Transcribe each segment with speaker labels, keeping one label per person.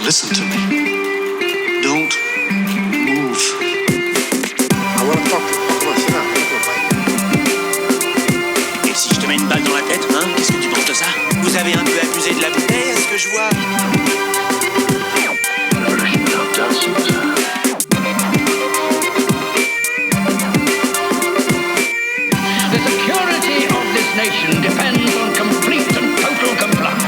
Speaker 1: Listen to me. Don't move.
Speaker 2: I want to talk to you. Sit down.
Speaker 3: Et si je te mets une balle dans la tête, hein, qu'est-ce que tu penses de ça? Vous avez un peu abusé de la bouteille, est-ce que je vois?
Speaker 4: The security of this nation depends on complete and total compliance.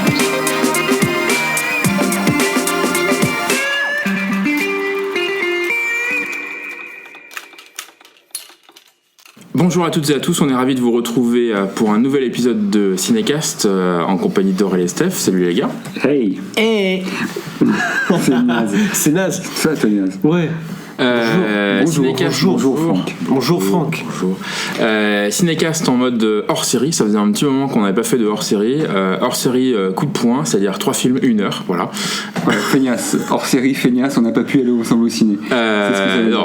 Speaker 5: Bonjour à toutes et à tous, on est ravis de vous retrouver pour un nouvel épisode de Cinécast en compagnie d'Aurélien et Steph. Salut les gars.
Speaker 6: Hey.
Speaker 7: Hey.
Speaker 6: C'est naze.
Speaker 7: C'est naze.
Speaker 6: Ça, c'est naze.
Speaker 7: Ouais.
Speaker 5: Cinécast,
Speaker 6: bonjour Franck.
Speaker 7: Bonjour Franck.
Speaker 5: Bonjour. Cinécast en mode hors-série, ça faisait un petit moment qu'on n'avait pas fait de hors-série. Hors-série coup de poing, c'est-à-dire 3 films, 1 heure, voilà.
Speaker 6: Ouais, feignasse. Hors-série, feignasse, on n'a pas pu aller ensemble au ciné.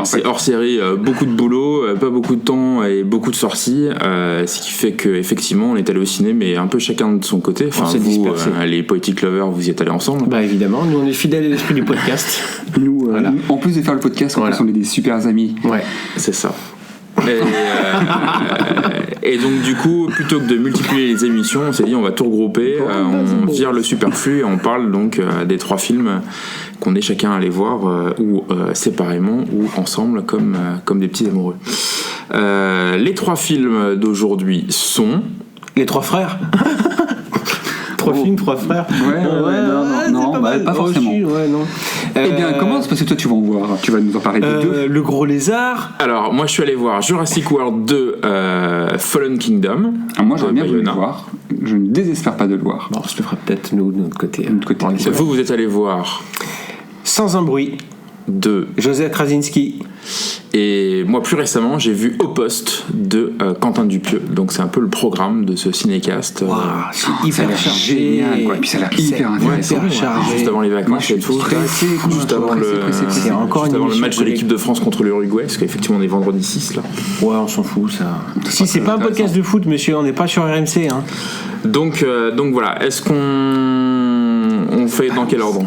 Speaker 5: C'est hors-série, beaucoup de boulot, pas beaucoup de temps et beaucoup de sorties, ce qui fait qu'effectivement on est allé au ciné, mais un peu chacun de son côté. Enfin,
Speaker 7: on s'est
Speaker 5: vous,
Speaker 7: dispersé.
Speaker 5: Les Poetic Lovers, vous y êtes allés ensemble.
Speaker 7: Bah évidemment, nous on est fidèles à l'esprit du podcast.
Speaker 6: Nous,
Speaker 7: Voilà.
Speaker 6: en plus de faire le podcast, en
Speaker 7: Voilà.
Speaker 6: plus, on est des super amis.
Speaker 7: Ouais.
Speaker 5: C'est ça. Et donc du coup, plutôt que de multiplier les émissions, on s'est dit on va tout regrouper, on vire le superflu et on parle donc des 3 films qu'on est chacun allé voir ou séparément ou ensemble comme des petits amoureux. Les 3 films d'aujourd'hui sont...
Speaker 7: Les 3 frères. 3 films, 3 frères.
Speaker 6: Ouais, non,
Speaker 7: c'est
Speaker 6: bah,
Speaker 7: mal.
Speaker 6: pas forcément.
Speaker 7: Aussi, ouais, non.
Speaker 6: Eh bien, commence, parce que toi, tu vas en voir. Tu vas nous en parler de 2.
Speaker 7: Le gros lézard.
Speaker 5: Alors moi je suis allé voir Jurassic World 2 Fallen Kingdom.
Speaker 6: Moi, j'aurais bien voulu le
Speaker 5: Bayona.
Speaker 6: voir. Je ne désespère pas de le voir.
Speaker 7: Bon, on se le fera peut-être nous de notre côté.
Speaker 6: De notre côté.
Speaker 5: Vous êtes allé voir
Speaker 7: Sans un bruit.
Speaker 5: 2.
Speaker 7: José Krasinski.
Speaker 5: Et moi, plus récemment, j'ai vu Au Poste de Quentin Dupieux. Donc, c'est un peu le programme de ce cinécast.
Speaker 7: C'est
Speaker 6: Ça a
Speaker 7: hyper
Speaker 6: l'air
Speaker 7: chargé.
Speaker 6: génial, quoi. Puis ça a l'air hyper intéressant.
Speaker 7: hyper chargé.
Speaker 5: Juste avant les
Speaker 6: Moi,
Speaker 5: vacances
Speaker 6: je suis
Speaker 5: et tout.
Speaker 6: pressé, quoi.
Speaker 5: Juste avant
Speaker 6: Pressé.
Speaker 7: C'est encore
Speaker 5: juste
Speaker 7: une
Speaker 5: avant le
Speaker 7: émission
Speaker 5: match de l'équipe de France contre l'Uruguay, parce qu'effectivement, on est vendredi 6 là.
Speaker 7: Ouais, on s'en fout, ça. Si, c'est pas un podcast de foot, monsieur, on n'est pas sur RMC. Hein.
Speaker 5: Donc voilà. Est-ce qu'on fait dans quel ordre?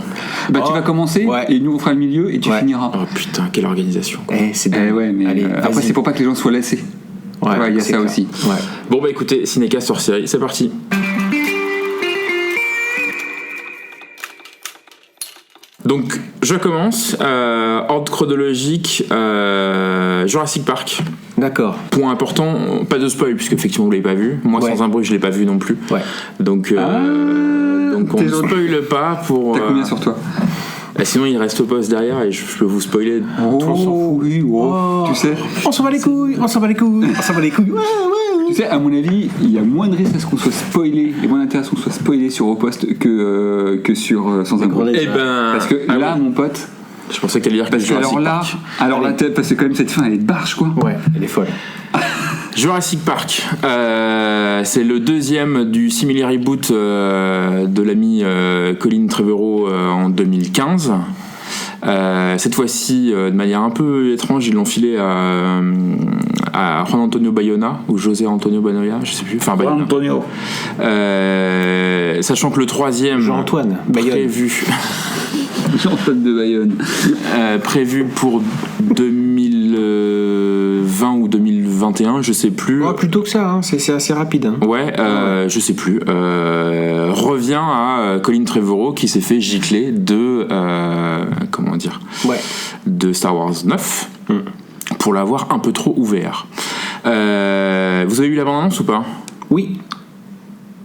Speaker 6: Bah, tu vas commencer,
Speaker 7: Ouais.
Speaker 6: et nous, on fera le milieu, et tu finiras.
Speaker 5: Oh putain, quelle organisation, quoi.
Speaker 7: C'est
Speaker 6: Eh ouais, mais
Speaker 7: Allez,
Speaker 6: après,
Speaker 7: vas-y.
Speaker 6: c'est pour pas que les gens soient lassés.
Speaker 7: Ouais,
Speaker 6: Ouais, il y a
Speaker 7: c'est
Speaker 6: ça
Speaker 7: clair.
Speaker 6: aussi.
Speaker 7: Ouais.
Speaker 5: Bon, bah écoutez, cinécast hors série, c'est parti. Donc, je commence. Ordre chronologique, Jurassic Park.
Speaker 7: D'accord.
Speaker 5: Point important, pas de spoil, puisque effectivement vous l'avez pas vu. Moi,
Speaker 7: Ouais.
Speaker 5: sans un bruit, je l'ai pas vu non plus.
Speaker 7: Ouais.
Speaker 5: Donc on
Speaker 6: t'es
Speaker 5: ne
Speaker 6: gentil.
Speaker 5: spoile pas pour.
Speaker 6: T'as combien sur toi?
Speaker 5: Sinon, il reste au poste derrière et je peux vous spoiler.
Speaker 6: Oh, oui, tu sais.
Speaker 7: On s'en va les couilles, on s'en va les couilles, on s'en va les couilles. Ouais.
Speaker 6: Tu sais, à mon avis, il y a moins de risques à ce qu'on soit spoilé, et moins d'intérêt à ce qu'on soit spoilé sur Au Poste que sur Sans un bruit.
Speaker 5: Eh ben.
Speaker 6: Parce que
Speaker 5: ah
Speaker 6: là,
Speaker 5: oui.
Speaker 6: mon pote,
Speaker 5: Je pensais qu'elle allait dire que
Speaker 6: parce que
Speaker 5: Jurassic
Speaker 6: alors là,
Speaker 5: Park.
Speaker 6: parce que quand même cette fin, elle est de barge, quoi.
Speaker 7: Ouais, elle est folle.
Speaker 5: Jurassic Park, c'est le deuxième du simili reboot de l'ami Colin Trevorrow en 2015. Cette fois-ci, de manière un peu étrange, ils l'ont filé à Juan Antonio Bayona ou José Antonio Bayona, je sais plus. Enfin, Bayona.
Speaker 6: Antonio.
Speaker 5: Sachant que le troisième
Speaker 7: Jean-Antoine Bayonne.
Speaker 5: prévu
Speaker 6: Jean-Antoine de Bayonne.
Speaker 5: prévu pour 2020 ou 2021, je sais plus.
Speaker 7: Oh, plutôt que ça, hein. c'est assez rapide. Hein.
Speaker 5: Ouais, je sais plus. Revient à Colin Trevorrow qui s'est fait gicler de comment dire,
Speaker 7: Ouais.
Speaker 5: de Star Wars 9 pour l'avoir un peu trop ouvert. Vous avez vu la bande-annonce ou pas?
Speaker 7: Oui.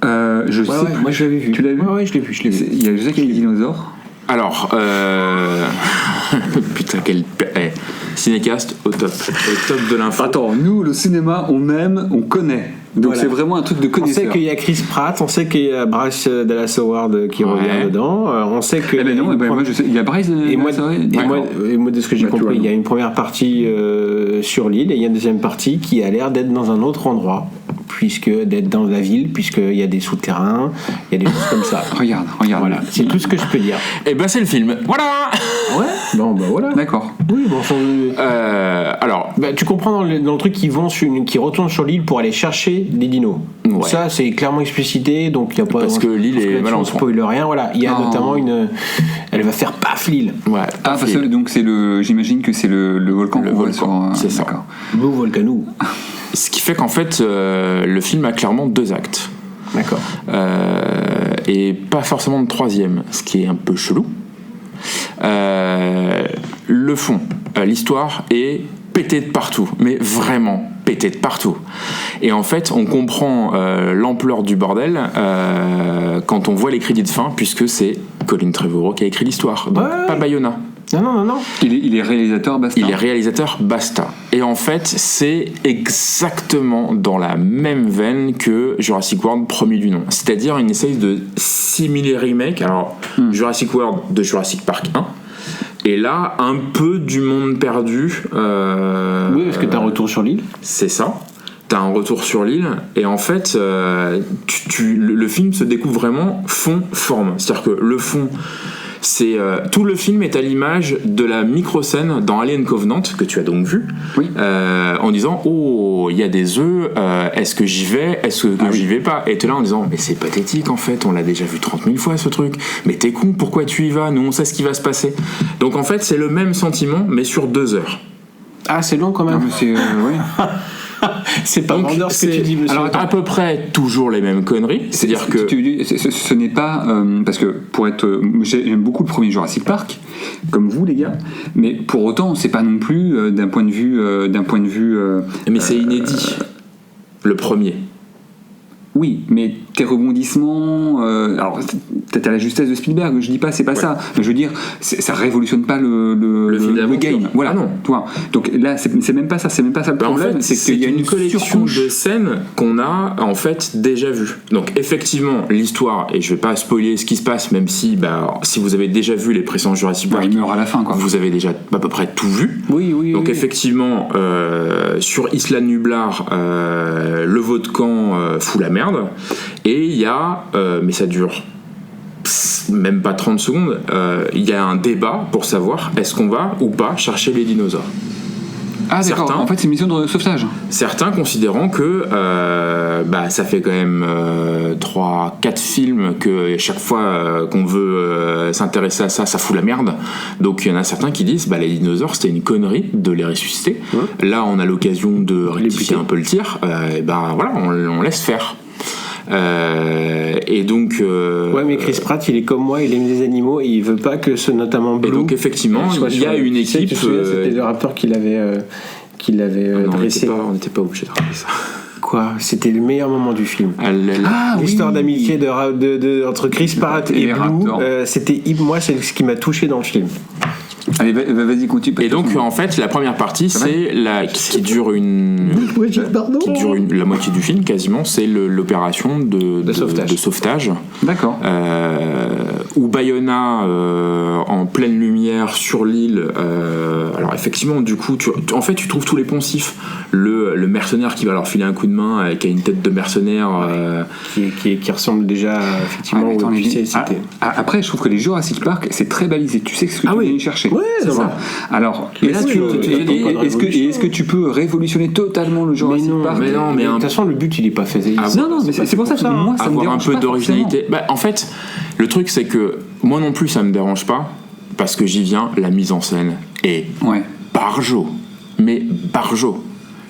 Speaker 6: Je sais.
Speaker 7: Ouais, moi je l'avais vu.
Speaker 6: Tu l'as vu?
Speaker 7: Ouais, je l'ai vu.
Speaker 6: Il y a déjà qu'il y a des dinosaures.
Speaker 5: Alors, putain, quel cinécast au top de l'info.
Speaker 6: Attends, nous, le cinéma, on aime, on connaît. Donc
Speaker 7: Voilà.
Speaker 6: c'est vraiment un truc de
Speaker 7: On
Speaker 6: connaisseur.
Speaker 7: sait qu'il y a Chris Pratt, on sait qu'il y a Bryce Dallas Howard qui
Speaker 5: Ouais.
Speaker 7: revient dedans. On sait que.
Speaker 6: Eh ben non, moi je sais, il y a Bryce.
Speaker 7: Et moi,
Speaker 6: c'est vrai.
Speaker 7: et moi, de ce que j'ai
Speaker 6: Bah, tu
Speaker 7: compris,
Speaker 6: vois,
Speaker 7: il y a une première partie sur l'île et il y a une deuxième partie qui a l'air d'être dans un autre endroit, d'être dans la ville, puisqu'il y a des souterrains, il y a des choses comme ça.
Speaker 6: Regarde.
Speaker 7: Voilà, c'est tout ce que je peux dire.
Speaker 5: Et ben c'est le film. Voilà.
Speaker 7: Ouais, bon, bah voilà.
Speaker 6: D'accord.
Speaker 7: Oui, bon,
Speaker 5: Alors,
Speaker 7: bah, tu comprends dans le truc qu'ils retournent sur l'île pour aller chercher des dinos.
Speaker 5: Ouais.
Speaker 7: Ça, c'est clairement explicité, donc il y a pas.
Speaker 5: Parce que l'île est
Speaker 7: là-dessus,
Speaker 5: mal en
Speaker 7: on
Speaker 5: point.
Speaker 7: spoil rien. Voilà, il y a
Speaker 6: Non.
Speaker 7: notamment elle va faire paf l'île.
Speaker 5: Ouais.
Speaker 6: Ah, parce que donc j'imagine que c'est le volcan.
Speaker 5: Le
Speaker 6: qu'on voit
Speaker 5: volcan, c'est ça.
Speaker 6: D'accord.
Speaker 7: Blue Volcano.
Speaker 5: Ce qui fait qu'en fait, le film a clairement 2 actes.
Speaker 7: D'accord.
Speaker 5: Et pas forcément de 3e, ce qui est un peu chelou. Le fond, l'histoire est pétée de partout, mais vraiment pétée de partout. Et en fait, on comprend l'ampleur du bordel quand on voit les crédits de fin, puisque c'est Colin Trevorrow qui a écrit l'histoire, donc pas Bayona.
Speaker 7: Non.
Speaker 6: Il est réalisateur, basta.
Speaker 5: Il est réalisateur, basta. Et en fait, c'est exactement dans la même veine que Jurassic World premier du nom. C'est-à-dire une espèce de simili remake. Alors, Jurassic World de Jurassic Park 1. Et là, un peu du monde perdu.
Speaker 7: Oui, parce que t'as un retour sur l'île.
Speaker 5: C'est ça. T'as un retour sur l'île. Et en fait, le film se découpe vraiment fond-forme. C'est-à-dire que le fond... C'est tout le film est à l'image de la micro-scène dans Alien Covenant que tu as donc vu,
Speaker 6: Oui.
Speaker 5: en disant oh il y a des œufs, est-ce que j'y vais, est-ce que j'y vais pas, et t'es là en disant mais c'est pathétique en fait, on l'a déjà vu 30 000 fois ce truc, mais t'es con, pourquoi tu y vas, nous on sait ce qui va se passer. Donc en fait c'est le même sentiment mais sur 2 heures.
Speaker 7: Ah, c'est long quand
Speaker 6: Non,
Speaker 7: même.
Speaker 6: mais c'est ouais.
Speaker 7: C'est pas
Speaker 5: Donc,
Speaker 7: vendeur ce que
Speaker 5: c'est-
Speaker 7: tu dis, monsieur.
Speaker 5: alors à peu près toujours les mêmes conneries, c'est-à-dire que
Speaker 6: ce n'est pas parce que pour être j'aime beaucoup le premier Jurassic Park comme vous les gars, mais pour autant c'est pas non plus d'un point de vue
Speaker 5: mais c'est inédit le premier.
Speaker 6: oui, mais tes rebondissements alors peut-être à la justesse de Spielberg, je dis pas c'est pas ça, mais je veux dire ça révolutionne pas le
Speaker 5: film d'aventure.
Speaker 6: game, voilà.
Speaker 5: Ah non.
Speaker 6: Tu vois. Donc là c'est même pas ça, c'est même pas ça le
Speaker 5: Bah, en
Speaker 6: problème,
Speaker 5: fait,
Speaker 6: c'est qu'il y a une
Speaker 5: collection
Speaker 6: surcouche.
Speaker 5: de scènes qu'on a en fait déjà vues. Donc effectivement, l'histoire, et je vais pas spoiler ce qui se passe, même si si vous avez déjà vu les précédents Jurassic Park,
Speaker 6: il meurt à la fin quoi.
Speaker 5: vous avez déjà à peu près tout vu.
Speaker 7: Oui.
Speaker 5: Donc effectivement, sur Isla Nublar, le volcan fout la merde, et il y a, mais ça dure même pas 30 secondes, il y a un débat pour savoir est-ce qu'on va ou pas chercher les dinosaures.
Speaker 6: Ah d'accord,
Speaker 5: certains-
Speaker 6: en fait c'est une mission de sauvetage.
Speaker 5: Certains considérant que ça fait quand même 3-4 films que chaque fois qu'on veut s'intéresser à ça, ça fout la merde. Donc il y en a certains qui disent les dinosaures c'était une connerie de les ressusciter. Là on a l'occasion de rectifier un peu le tir. Voilà, on laisse faire. Et donc
Speaker 7: Ouais, mais Chris Pratt, il est comme moi, il aime les animaux et il veut pas que ce notamment Blue.
Speaker 5: Et donc effectivement,
Speaker 7: soit
Speaker 5: il y a
Speaker 7: sur-
Speaker 5: une
Speaker 7: tu sais,
Speaker 5: équipe.
Speaker 7: tu te souviens, c'était le rappeur qui l'avait
Speaker 5: Non,
Speaker 7: dressé.
Speaker 5: on n'était pas obligé de regarder ça.
Speaker 7: Quoi? C'était le meilleur moment du film.
Speaker 6: Ah
Speaker 7: L'histoire
Speaker 6: oui.
Speaker 7: d'amitié entre Chris Pratt
Speaker 6: Et
Speaker 7: et
Speaker 6: les
Speaker 7: Blue,
Speaker 6: raptors.
Speaker 7: c'était moi, c'est ce qui m'a touché dans le film.
Speaker 6: Allez, vas-y, continue.
Speaker 5: Et donc en fait la première partie c'est qui dure la moitié du film quasiment, c'est l'opération de sauvetage.
Speaker 6: D'accord.
Speaker 5: Où Bayona en pleine lumière sur l'île, alors effectivement du coup en fait tu trouves tous les poncifs, le mercenaire qui va leur filer un coup de main, qui a une tête de mercenaire,
Speaker 7: Qui ressemble déjà effectivement
Speaker 6: Ah, mais attends,
Speaker 7: au
Speaker 6: les-
Speaker 7: c'était.
Speaker 6: après, je trouve que les Jurassic Park, c'est très balisé. Tu sais ce que tu viens y chercher.
Speaker 7: Ouais,
Speaker 6: c'est
Speaker 7: non,
Speaker 6: ça. Alors,
Speaker 5: Mais là,
Speaker 6: est-ce
Speaker 5: tu-
Speaker 6: que tu peux révolutionner totalement le Jurassic Park
Speaker 5: mais non, mais
Speaker 7: de toute façon, le but, il est pas fait.
Speaker 6: Non, mais c'est pour ça que moi, ça me
Speaker 5: avoir un
Speaker 6: dérange
Speaker 5: peu
Speaker 6: pas
Speaker 5: d'originalité. En fait, le truc c'est que moi non plus ça me dérange pas, parce que j'y viens, la mise en scène est
Speaker 6: forcément. Ouais.
Speaker 5: barjo. Mais barjo.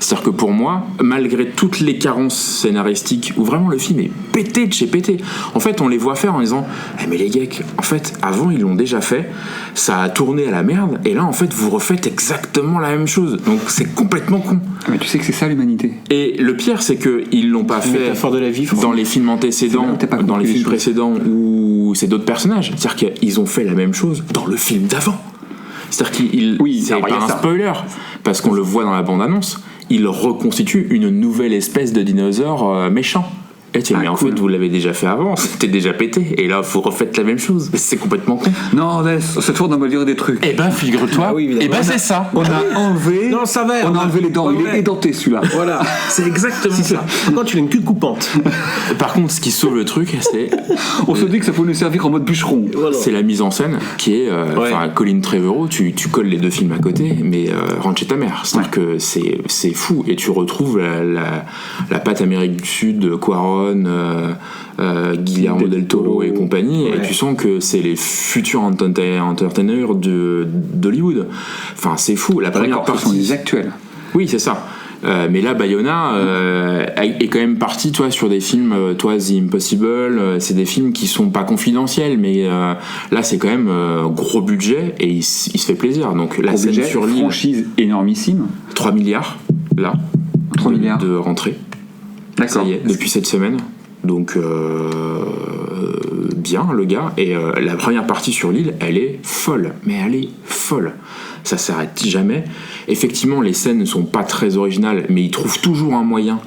Speaker 5: C'est-à-dire que pour moi, malgré toutes les carences scénaristiques, où vraiment le film est pété de chez pété, en fait on les voit faire en disant mais les geeks, en fait avant ils l'ont déjà fait, ça a tourné à la merde, et là en fait vous refaites exactement la même chose, donc c'est complètement con.
Speaker 6: Mais tu sais que c'est ça l'humanité.
Speaker 5: Et le pire c'est qu'ils l'ont pas
Speaker 7: C'est une
Speaker 5: fait
Speaker 7: métaphore de la vie,
Speaker 5: dans les films antécédents,
Speaker 6: C'est là où t'as pas
Speaker 5: dans les
Speaker 6: compris les
Speaker 5: films
Speaker 6: choses.
Speaker 5: précédents où c'est d'autres personnages, c'est-à-dire qu'ils ont fait la même chose dans le film d'avant. C'est-à-dire qu'il c'est
Speaker 6: alors, il y a
Speaker 5: pas un
Speaker 6: ça.
Speaker 5: spoiler, parce qu'on le voit dans la bande-annonce, il reconstitue une nouvelle espèce de dinosaure méchant. Et mais en fait, vous l'avez déjà fait avant, c'était déjà pété. Et là, vous refaites la même chose. C'est complètement con.
Speaker 6: Non, cette fois, on va lire des trucs.
Speaker 5: Eh ben, figure-toi.
Speaker 7: Ah oui, évidemment.
Speaker 5: Eh ben, c'est ça.
Speaker 6: On a enlevé.
Speaker 7: Non, ça va.
Speaker 6: On a enlevé les dents. Il est édenté, celui-là.
Speaker 7: Voilà.
Speaker 5: C'est exactement ça.
Speaker 7: Quand tu as une queue coupante.
Speaker 5: Par contre, ce qui sauve le truc,
Speaker 6: On se dit que ça peut nous servir en mode bûcheron.
Speaker 7: Voilà.
Speaker 5: c'est la mise en scène qui est. Colin Trevorrow, tu colles les deux films à côté, mais rentre chez ta mère. C'est-à-dire que c'est fou. Et tu retrouves la patte Amérique du Sud, Quaron. Guillermo del Toro et compagnie, et tu sens que c'est les futurs entertainers d'Hollywood. Enfin, c'est fou. La première partie,
Speaker 6: ce sont les actuels.
Speaker 5: oui, c'est ça. Mais là, Bayona est quand même parti, toi, sur des films, toi, The Impossible. C'est des films qui sont pas confidentiels, mais là, c'est quand même gros budget et il se fait plaisir. Donc la scène
Speaker 6: budget,
Speaker 5: sur l'île,
Speaker 6: franchise énormissime.
Speaker 5: 3 milliards là,
Speaker 6: 3 milliards
Speaker 5: de rentrée.
Speaker 6: D'accord.
Speaker 5: Ça y est, depuis cette semaine. Donc bien le gars, et la première partie sur l'île, elle est folle, mais elle est folle, ça s'arrête jamais. Effectivement, les scènes ne sont pas très originales, mais ils trouvent toujours un moyen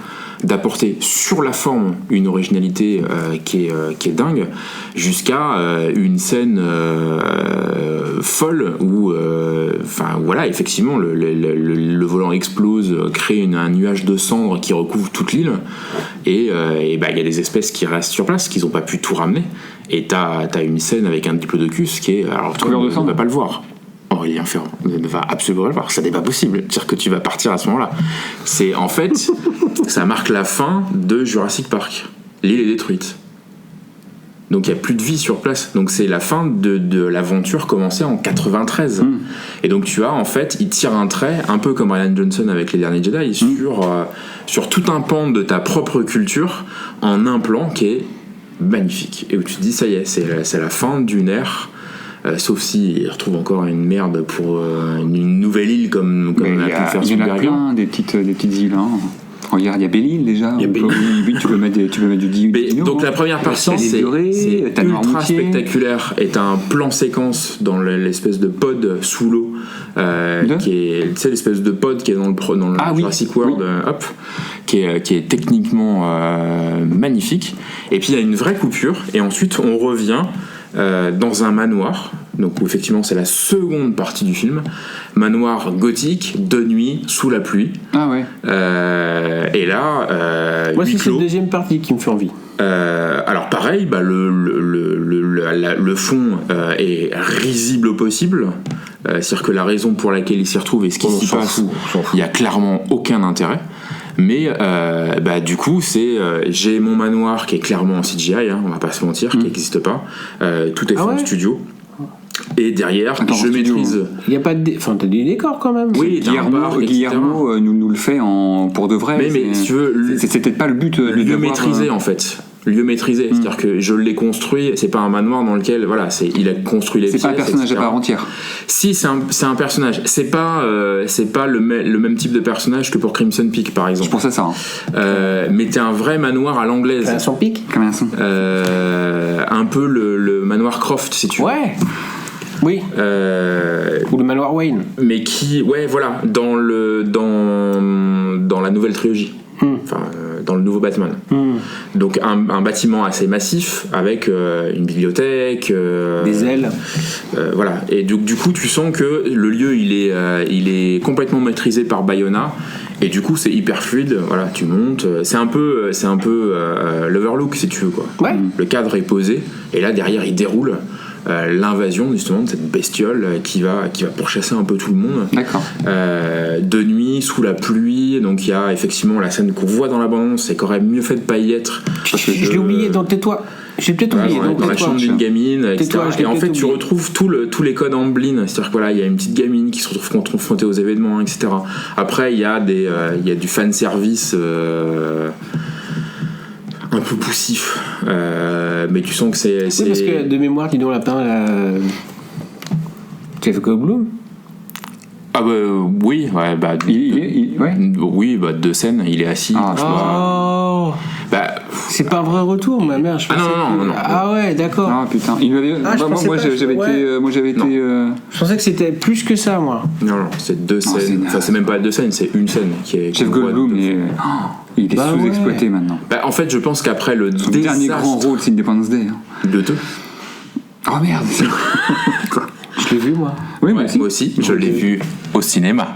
Speaker 5: d'apporter sur la forme une originalité qui est dingue, jusqu'à une scène folle où voilà, effectivement le volant explose, crée un nuage de cendres qui recouvre toute l'île, et il y a des espèces qui restent sur place, qu'ils n'ont pas pu tout ramener, et t'as une scène avec un diplodocus qui est, alors toi on ne va pas le voir, Aurélien Ferrand ne va absolument pas le voir, ça n'est pas possible, dire que tu vas partir à ce moment-là. C'est en fait, ça marque la fin de Jurassic Park. L'île est détruite. Donc il n'y a plus de vie sur place. Donc c'est la fin de l'aventure commencée en 93. Et donc tu as, en fait, il tire un trait, un peu comme Ryan Johnson avec Les Derniers Jedi, sur tout un pan de ta propre culture, en un plan qui est magnifique. Et où tu te dis, ça y est, c'est la fin d'une ère. Sauf s'il retrouve encore une merde pour une nouvelle île comme on a pu faire
Speaker 6: il y
Speaker 5: sur
Speaker 6: en a plein, des petites îles. Hein. Regarde, il y a Belle-Île déjà. Oui, tu peux mettre du Dino.
Speaker 5: Donc la première partie, c'est ultra spectaculaire. Et t'as un plan séquence dans l'espèce de pod sous l'eau, qui est, tu sais, l'espèce de pod qui est dans le Jurassic World, qui est techniquement magnifique. Et puis il y a une vraie coupure. Et ensuite, on revient dans un manoir, donc où effectivement c'est la seconde partie du film, manoir gothique, de nuit, sous la pluie.
Speaker 6: Ah ouais.
Speaker 5: Et là,
Speaker 7: moi c'est cette deuxième partie qui me fait envie.
Speaker 5: Alors pareil, le fond est risible au possible. C'est-à-dire que la raison pour laquelle il s'y retrouve et ce qui s'y passe, il n'y a clairement aucun intérêt. Mais du coup, j'ai mon manoir qui est clairement en CGI, on va pas se mentir, qui n'existe pas. Tout est fait en studio. Et derrière, je maîtrise.
Speaker 7: Il n'y a pas de. Enfin, t'as des décors quand même.
Speaker 5: Oui,
Speaker 6: Guillermo nous le fait pour de vrai.
Speaker 5: Mais si tu veux,
Speaker 6: c'était pas le but de
Speaker 5: le maîtriser en fait. Lieu maîtrisé, c'est-à-dire que je l'ai construit, c'est pas un manoir dans lequel il a construit les pièces.
Speaker 6: C'est pas un personnage à part entière.
Speaker 5: Si, c'est un personnage. C'est pas le même type de personnage que pour Crimson Peak par exemple.
Speaker 6: Je pense à ça.
Speaker 5: Mais t'es un vrai manoir à l'anglaise.
Speaker 7: Crimson Peak.
Speaker 5: Un peu le manoir Croft si tu veux.
Speaker 7: Ouais. Oui. Ou le manoir Wayne.
Speaker 5: Mais qui, voilà, dans la nouvelle trilogie. Enfin, dans le nouveau Batman. Donc un bâtiment assez massif avec une bibliothèque,
Speaker 7: des ailes.
Speaker 5: Voilà. Et du coup, tu sens que le lieu il est complètement maîtrisé par Bayona. Et du coup, c'est hyper fluide. Voilà, tu montes. C'est un peu l'Overlook si tu veux quoi.
Speaker 7: Ouais.
Speaker 5: Le cadre est posé et là derrière il déroule. L'invasion justement de cette bestiole qui va pourchasser un peu tout le monde.
Speaker 6: D'accord.
Speaker 5: De nuit, sous la pluie, donc il y a effectivement la scène qu'on voit dans la bande-annonce, c'est qu'aurait mieux fait de pas y être.
Speaker 7: Je l'ai oublié dans Tais-toi. J'ai peut-être oublié.
Speaker 5: Dans la chambre d'une gamine, etc. Et en fait, tu retrouves tous les codes Amblin, c'est-à-dire que voilà, il y a une petite gamine qui se retrouve confrontée aux événements, etc. Après, il y a du fan service. Un peu poussif, mais tu sens que c'est.
Speaker 7: Oui, parce que de mémoire, dis donc, lapin, Jeff Goldblum.
Speaker 5: Ah bah oui, ouais, oui, deux scènes, il est assis.
Speaker 7: C'est pas un vrai retour, ma mère. Je
Speaker 5: non.
Speaker 7: Ah ouais, d'accord.
Speaker 6: Ah putain, il avait. Moi j'avais été.
Speaker 7: Je pensais que c'était plus que ça, moi.
Speaker 5: Non, c'est deux scènes. Enfin, c'est même pas deux scènes, c'est une scène qui est.
Speaker 6: Jeff Goldblum, Il est
Speaker 7: Bah
Speaker 6: sous-exploité maintenant.
Speaker 5: Bah, en fait, je pense qu'après le
Speaker 6: Son dernier grand rôle, c'est Independence Day. Hein.
Speaker 5: de 2.
Speaker 6: Oh merde, c'est quoi?
Speaker 7: Je l'ai vu, moi.
Speaker 6: Oui,
Speaker 5: Moi aussi, je l'ai vu au cinéma.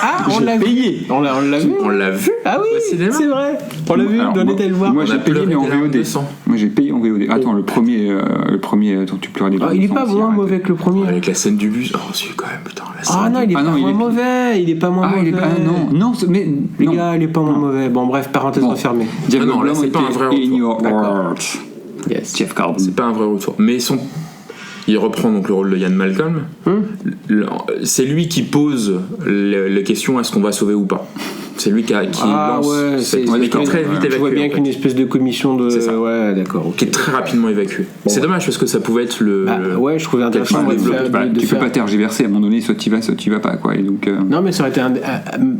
Speaker 7: Ah, on l'a payé. On l'a vu.
Speaker 5: On l'a vu
Speaker 7: Ah oui,
Speaker 5: au cinéma.
Speaker 7: c'est vrai. On l'a vu,
Speaker 6: Alors,
Speaker 7: on était le voir.
Speaker 6: Moi,
Speaker 5: On
Speaker 6: j'ai
Speaker 5: a
Speaker 6: payé,
Speaker 5: pleuré
Speaker 6: mais en
Speaker 5: des larmes
Speaker 6: VOD.
Speaker 5: de sang.
Speaker 6: Moi, j'ai payé en VOD. Attends, le premier dont tu pleurais des larmes
Speaker 7: Il
Speaker 6: de
Speaker 7: est
Speaker 6: sang
Speaker 7: pas
Speaker 6: aussi,
Speaker 7: moins
Speaker 6: arrête.
Speaker 7: mauvais que le premier.
Speaker 5: Avec la scène du bus. Oh, c'est quand même, putain, la scène.
Speaker 7: Ah non, il est
Speaker 6: Ah
Speaker 7: pas
Speaker 6: non, il
Speaker 7: moins
Speaker 6: est-
Speaker 7: mauvais. Il est pas moins
Speaker 6: Ah,
Speaker 7: mauvais.
Speaker 6: il est pas. Non, mais.
Speaker 7: Les
Speaker 6: non.
Speaker 7: gars, il est pas moins mauvais. Bon, bref, parenthèse
Speaker 6: Bon.
Speaker 7: refermée.
Speaker 6: Jeff
Speaker 5: Ah non, là,
Speaker 6: Goldblum
Speaker 5: c'est pas un
Speaker 6: était
Speaker 5: vrai
Speaker 6: in
Speaker 5: retour.
Speaker 6: your
Speaker 7: D'accord.
Speaker 6: heart.
Speaker 7: Yes.
Speaker 6: Jeff Goldblum.
Speaker 5: C'est pas un vrai retour. Mais il reprend donc le rôle de Ian Malcolm. C'est lui qui pose les questions, est-ce qu'on va sauver ou pas. C'est lui qui lance cette
Speaker 6: ouais,
Speaker 5: qui est très vite
Speaker 7: Je vois
Speaker 5: évacué.
Speaker 7: bien
Speaker 5: en fait.
Speaker 7: qu'une espèce de commission de.
Speaker 5: C'est ça.
Speaker 7: Ouais, d'accord. ok.
Speaker 5: Qui est très rapidement évacué. C'est
Speaker 7: ouais.
Speaker 5: dommage parce que ça pouvait être le.
Speaker 7: Bah, ouais, je trouvais intéressant
Speaker 5: Enfin,
Speaker 7: de
Speaker 5: développe,
Speaker 7: faire-
Speaker 6: Bah,
Speaker 7: de
Speaker 6: tu peux
Speaker 7: faire-
Speaker 6: pas tergiverser, à un moment donné, soit tu vas, soit tu vas pas, quoi. Et donc,
Speaker 7: Non, mais ça aurait été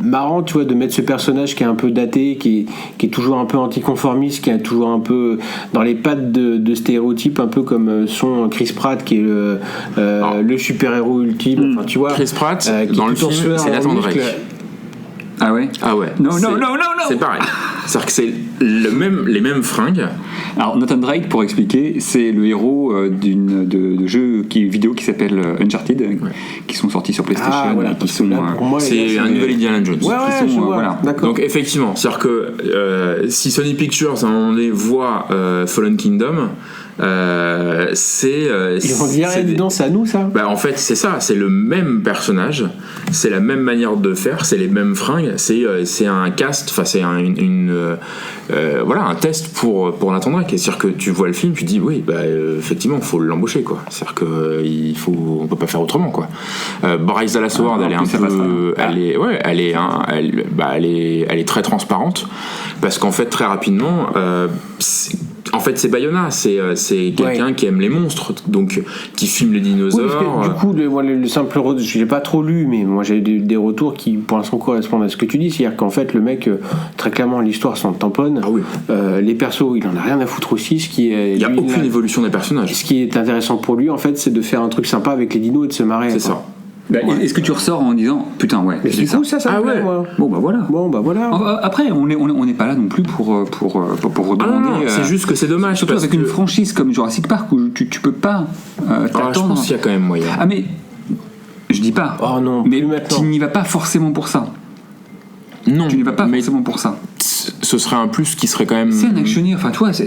Speaker 7: marrant, tu vois, de mettre ce personnage qui est un peu daté, qui est toujours un peu anticonformiste, qui est toujours un peu dans les pattes de stéréotypes, un peu comme son Chris Pratt, qui est le super-héros ultime. Enfin, tu vois,
Speaker 5: Chris Pratt,
Speaker 7: qui
Speaker 5: dans
Speaker 7: est
Speaker 5: le
Speaker 7: tout en
Speaker 5: film,
Speaker 7: sueur,
Speaker 5: c'est
Speaker 7: en
Speaker 5: Nathan
Speaker 7: muscle.
Speaker 5: Drake.
Speaker 6: Ah ouais.
Speaker 5: Ah ouais.
Speaker 6: Non,
Speaker 5: C'est-
Speaker 6: non.
Speaker 5: C'est pareil. C'est-à-dire que c'est les mêmes fringues.
Speaker 6: Alors, Nathan Drake, pour expliquer, c'est le héros de jeux vidéo qui s'appelle Uncharted, qui sont sortis sur PlayStation,
Speaker 7: Ah, voilà,
Speaker 6: qui
Speaker 7: parce que
Speaker 6: sont.
Speaker 7: là, pour moi,
Speaker 5: C'est
Speaker 7: les gars,
Speaker 5: un nouvel Indiana Jones.
Speaker 7: Ouais, ouais,
Speaker 6: sont,
Speaker 7: je vois.
Speaker 6: voilà.
Speaker 7: D'accord.
Speaker 5: Donc effectivement, c'est-à-dire que si Sony Pictures à un moment donné voit Fallen Kingdom, c'est
Speaker 7: Ils vont dire,
Speaker 5: c'est
Speaker 7: dis donc, c'est à nous, ça.
Speaker 5: bah, en fait c'est ça, c'est le même personnage, c'est la même manière de faire, c'est les mêmes fringues, c'est un cast, enfin c'est voilà un test pour Nathan Drake. C'est-à-dire que tu vois le film, tu dis oui bah effectivement faut l'embaucher quoi. C'est-à-dire que on peut pas faire autrement quoi. Bryce Dallas Howard elle est un
Speaker 6: ça passe
Speaker 5: peu, elle est très transparente parce qu'en fait très rapidement en fait c'est Bayona, c'est quelqu'un qui aime les monstres, donc qui filme les
Speaker 7: Oui,
Speaker 5: dinosaures.
Speaker 7: parce que, du coup, le simple retour, je l'ai pas trop lu, mais moi j'ai des retours qui pour l'instant correspondent à ce que tu dis, c'est-à-dire qu'en fait le mec, très clairement l'histoire s'en tamponne,
Speaker 5: Ah oui.
Speaker 7: Les persos il en a rien à foutre aussi,
Speaker 5: Il n'y a aucune évolution des personnages.
Speaker 7: Ce qui est intéressant pour lui en fait c'est de faire un truc sympa avec les dinos et de se marrer.
Speaker 5: C'est
Speaker 7: quoi.
Speaker 5: ça.
Speaker 6: Bah, Est-ce que tu ressors en disant putain, ouais,
Speaker 7: Mais
Speaker 6: c'est
Speaker 7: du
Speaker 6: ça.
Speaker 7: coup ça me
Speaker 5: Ah
Speaker 7: plaît,
Speaker 5: ouais.
Speaker 7: moi.
Speaker 6: Bon, bah voilà.
Speaker 7: Bon bah voilà.
Speaker 6: Après, on n'est pas là non plus pour
Speaker 5: Ah
Speaker 6: redemander.
Speaker 5: non, non, c'est juste que c'est dommage.
Speaker 6: Surtout
Speaker 5: parce
Speaker 6: avec
Speaker 5: que...
Speaker 6: une franchise comme Jurassic Park où tu peux pas
Speaker 5: Ah, je
Speaker 6: t'attendre.
Speaker 5: pense qu'il y a quand même moyen.
Speaker 6: Ah mais je dis pas.
Speaker 7: Oh non,
Speaker 6: mais
Speaker 7: plus maintenant.
Speaker 6: tu n'y vas pas forcément pour ça.
Speaker 5: Non,
Speaker 6: Tu n'y vas pas
Speaker 5: mais
Speaker 6: forcément pour ça.
Speaker 5: ce serait un plus qui serait quand même.
Speaker 6: C'est un actionnaire. Enfin, toi, ça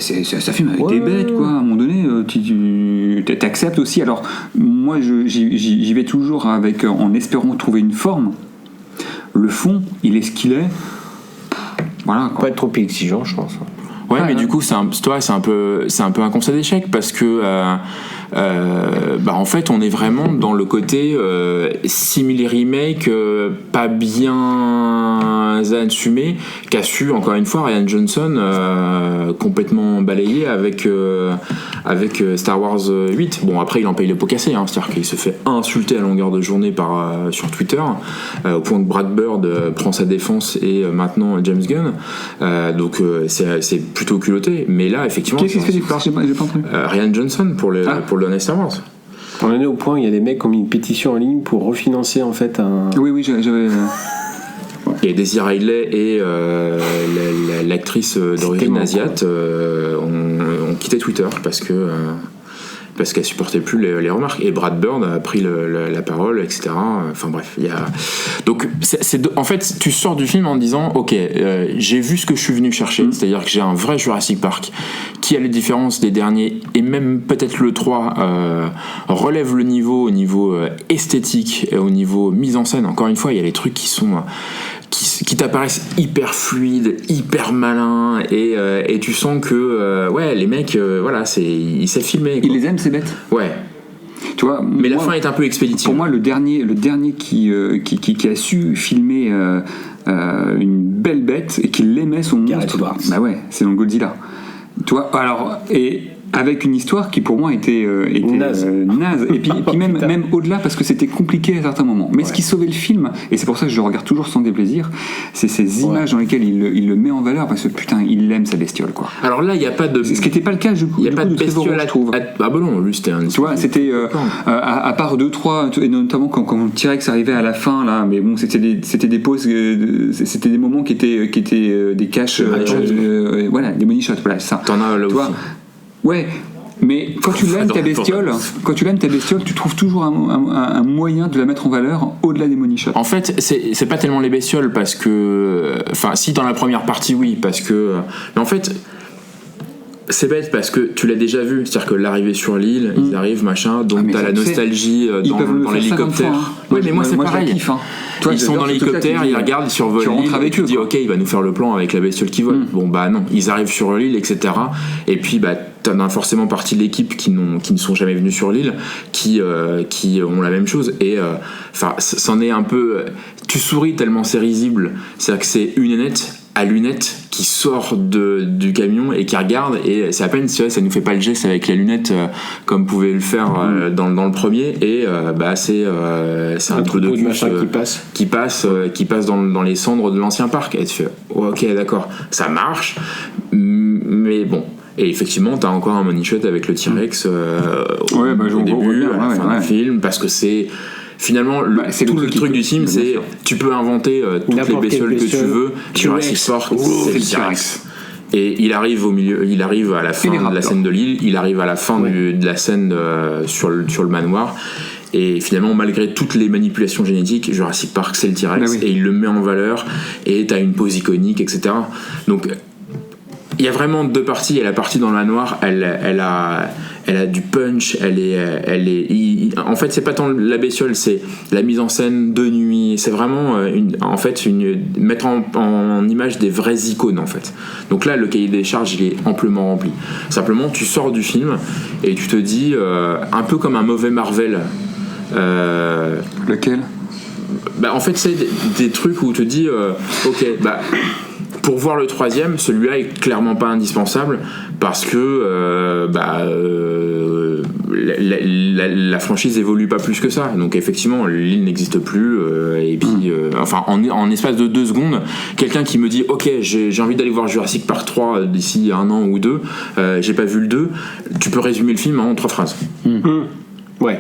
Speaker 6: filme avec des bêtes, quoi. À un moment donné, tu acceptes aussi. Alors, moi, j'y vais toujours en espérant trouver une forme. Le fond, il est ce qu'il est. Voilà.
Speaker 7: Pas
Speaker 6: Quoi.
Speaker 7: être trop exigeant je pense.
Speaker 5: Ouais, mais
Speaker 6: Ouais.
Speaker 5: du coup, c'est un peu un constat d'échec parce que, en fait, on est vraiment dans le côté simili remake pas bien assumé qu'a su encore une fois Rian Johnson complètement balayé avec Star Wars 8. Bon, après, il en paye le pot cassé, hein, c'est-à-dire qu'il se fait insulter à longueur de journée sur Twitter au point que Brad Bird prend sa défense et maintenant James Gunn. Donc c'est plutôt culotté, mais là effectivement
Speaker 6: Qu'est-ce que tu parles? J'ai pas entendu.
Speaker 5: Rian Johnson pour le dernier Star Wars.
Speaker 7: On en est au point, il y a des mecs qui ont mis une pétition en ligne pour refinancer en fait un.
Speaker 6: Oui, j'avais.
Speaker 5: Et Daisy Ridley et l'actrice d'origine
Speaker 7: tellement
Speaker 5: asiate ont quitté Twitter parce qu'elle supportait plus les remarques, et Brad Bird a pris la parole, etc. Enfin bref, il y a donc en fait tu sors du film en te disant ok, j'ai vu ce que je suis venu chercher, c'est-à-dire que j'ai un vrai Jurassic Park qui a les différences des derniers, et même peut-être le 3 relève le niveau au niveau esthétique et au niveau mise en scène. Encore une fois, il y a les trucs qui t'apparaissent hyper fluides, hyper malins, et tu sens que les mecs voilà, ils savent filmer quoi.
Speaker 6: Il les aime, ces bêtes.
Speaker 5: Ouais,
Speaker 6: Tu vois.
Speaker 5: mais la
Speaker 6: moi,
Speaker 5: fin est un peu expéditive.
Speaker 6: Pour moi, le dernier qui a su filmer une belle bête et qui l'aimait son
Speaker 7: Gareth
Speaker 6: monstre.
Speaker 7: Edwards.
Speaker 6: Bah ouais, c'est dans Godzilla. Tu vois. Alors et avec une histoire qui pour moi était naze. Et puis même au-delà, parce que c'était compliqué à certains moments. Mais ce qui sauvait le film, et c'est pour ça que je le regarde toujours sans déplaisir, c'est ces images dans lesquelles il le met en valeur, parce que putain, il aime sa bestiole, quoi.
Speaker 5: Alors là, il n'y a pas de.
Speaker 6: Ce qui n'était pas le cas, du coup.
Speaker 5: Il n'y a pas de bestiole
Speaker 6: je trouve.
Speaker 5: Ah bah non, lui c'était un.
Speaker 6: Tu vois, c'était à part 2-3, et notamment quand T-Rex arrivait à la fin, là, mais bon, c'était des pauses, c'était des moments qui étaient des caches, voilà, des money shots, voilà, c'est ça.
Speaker 5: T'en as là aussi.
Speaker 6: Ouais. Mais quand tu l'aimes ta bestiole, tu trouves toujours un moyen de la mettre en valeur au-delà des money shots.
Speaker 5: En fait, c'est pas tellement les bestioles parce que, enfin, si dans la première partie oui, parce que, mais en fait. C'est bête parce que tu l'as déjà vu, c'est-à-dire que l'arrivée sur l'île, ils arrivent, machin, donc t'as la nostalgie dans l'hélicoptère. Oui, mais moi c'est pareil.
Speaker 6: Kiffe, hein. Toi,
Speaker 5: ils sont dans l'hélicoptère, ils regardent, ils survolent l'île, et tu dis ok, il va nous faire le plan avec la bestiole qui vole. Bon bah non, ils arrivent sur l'île, etc. Et puis bah t'en as forcément partie de l'équipe qui ne sont jamais venus sur l'île, qui ont la même chose. Et enfin, c'en est un peu. Tu souris tellement c'est risible, c'est-à-dire que c'est une nénette à lunettes qui sort du camion et qui regarde, et c'est à peine si ça nous fait pas le geste avec la lunette comme pouvait le faire dans le premier, et bah c'est un trou de cul qui passe dans les cendres de l'ancien parc, et tu fais ok d'accord, ça marche, mais bon. Et effectivement, t'as encore un money shot avec le T-Rex au début, à la fin du film, parce que c'est finalement tout le truc du film, c'est tu peux inventer toutes les bestioles que tu veux. Jurassic Park, c'est le T-Rex. Et il arrive à la fin de la scène de l'île, il arrive à la fin de la scène sur le manoir. Et finalement, malgré toutes les manipulations génétiques, Jurassic Park, c'est le T-Rex, et il le met en valeur, et t'as une pose iconique, etc. Donc il y a vraiment deux parties. Et la partie dans le manoir, elle a du punch. En fait, c'est pas tant la bestiole, c'est la mise en scène de nuit. C'est vraiment mettre en image des vraies icônes, en fait. Donc là, le cahier des charges, il est amplement rempli. Simplement, tu sors du film et tu te dis, un peu comme un mauvais Marvel.
Speaker 6: Lequel ?
Speaker 5: Bah, en fait, c'est des trucs où tu te dis, ok, bah. Pour voir le troisième, celui-là est clairement pas indispensable parce que la franchise évolue pas plus que ça. Donc effectivement, l'île n'existe plus. Et puis, en espace de 2 secondes, quelqu'un qui me dit ok, j'ai envie d'aller voir Jurassic Park 3 d'ici 1 an ou 2, j'ai pas vu le 2, tu peux résumer le film en 3 phrases.
Speaker 7: Ouais.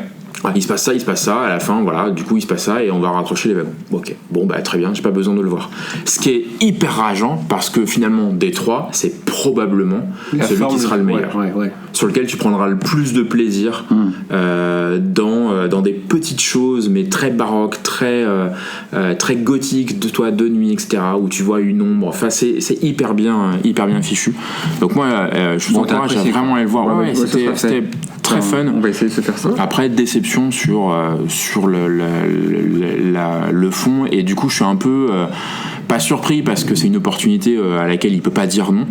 Speaker 5: Il se passe ça, à la fin, voilà, du coup il se passe ça et on va raccrocher les wagons. Ok, bon bah très bien, j'ai pas besoin de le voir. Ce qui est hyper rageant parce que finalement, des 3, c'est probablement celui qui sera le meilleur. Sur lequel tu prendras le plus de plaisir dans des petites choses, mais très baroques, très gothiques, de nuit, etc., où tu vois une ombre. Enfin, c'est hyper bien fichu. Donc moi, je vous encourage à vraiment aller le voir. C'était très fun.
Speaker 6: On va essayer de se faire ça.
Speaker 5: Après, déception sur le fond, et du coup je suis un peu pas surpris parce que c'est une opportunité à laquelle il peut pas dire non.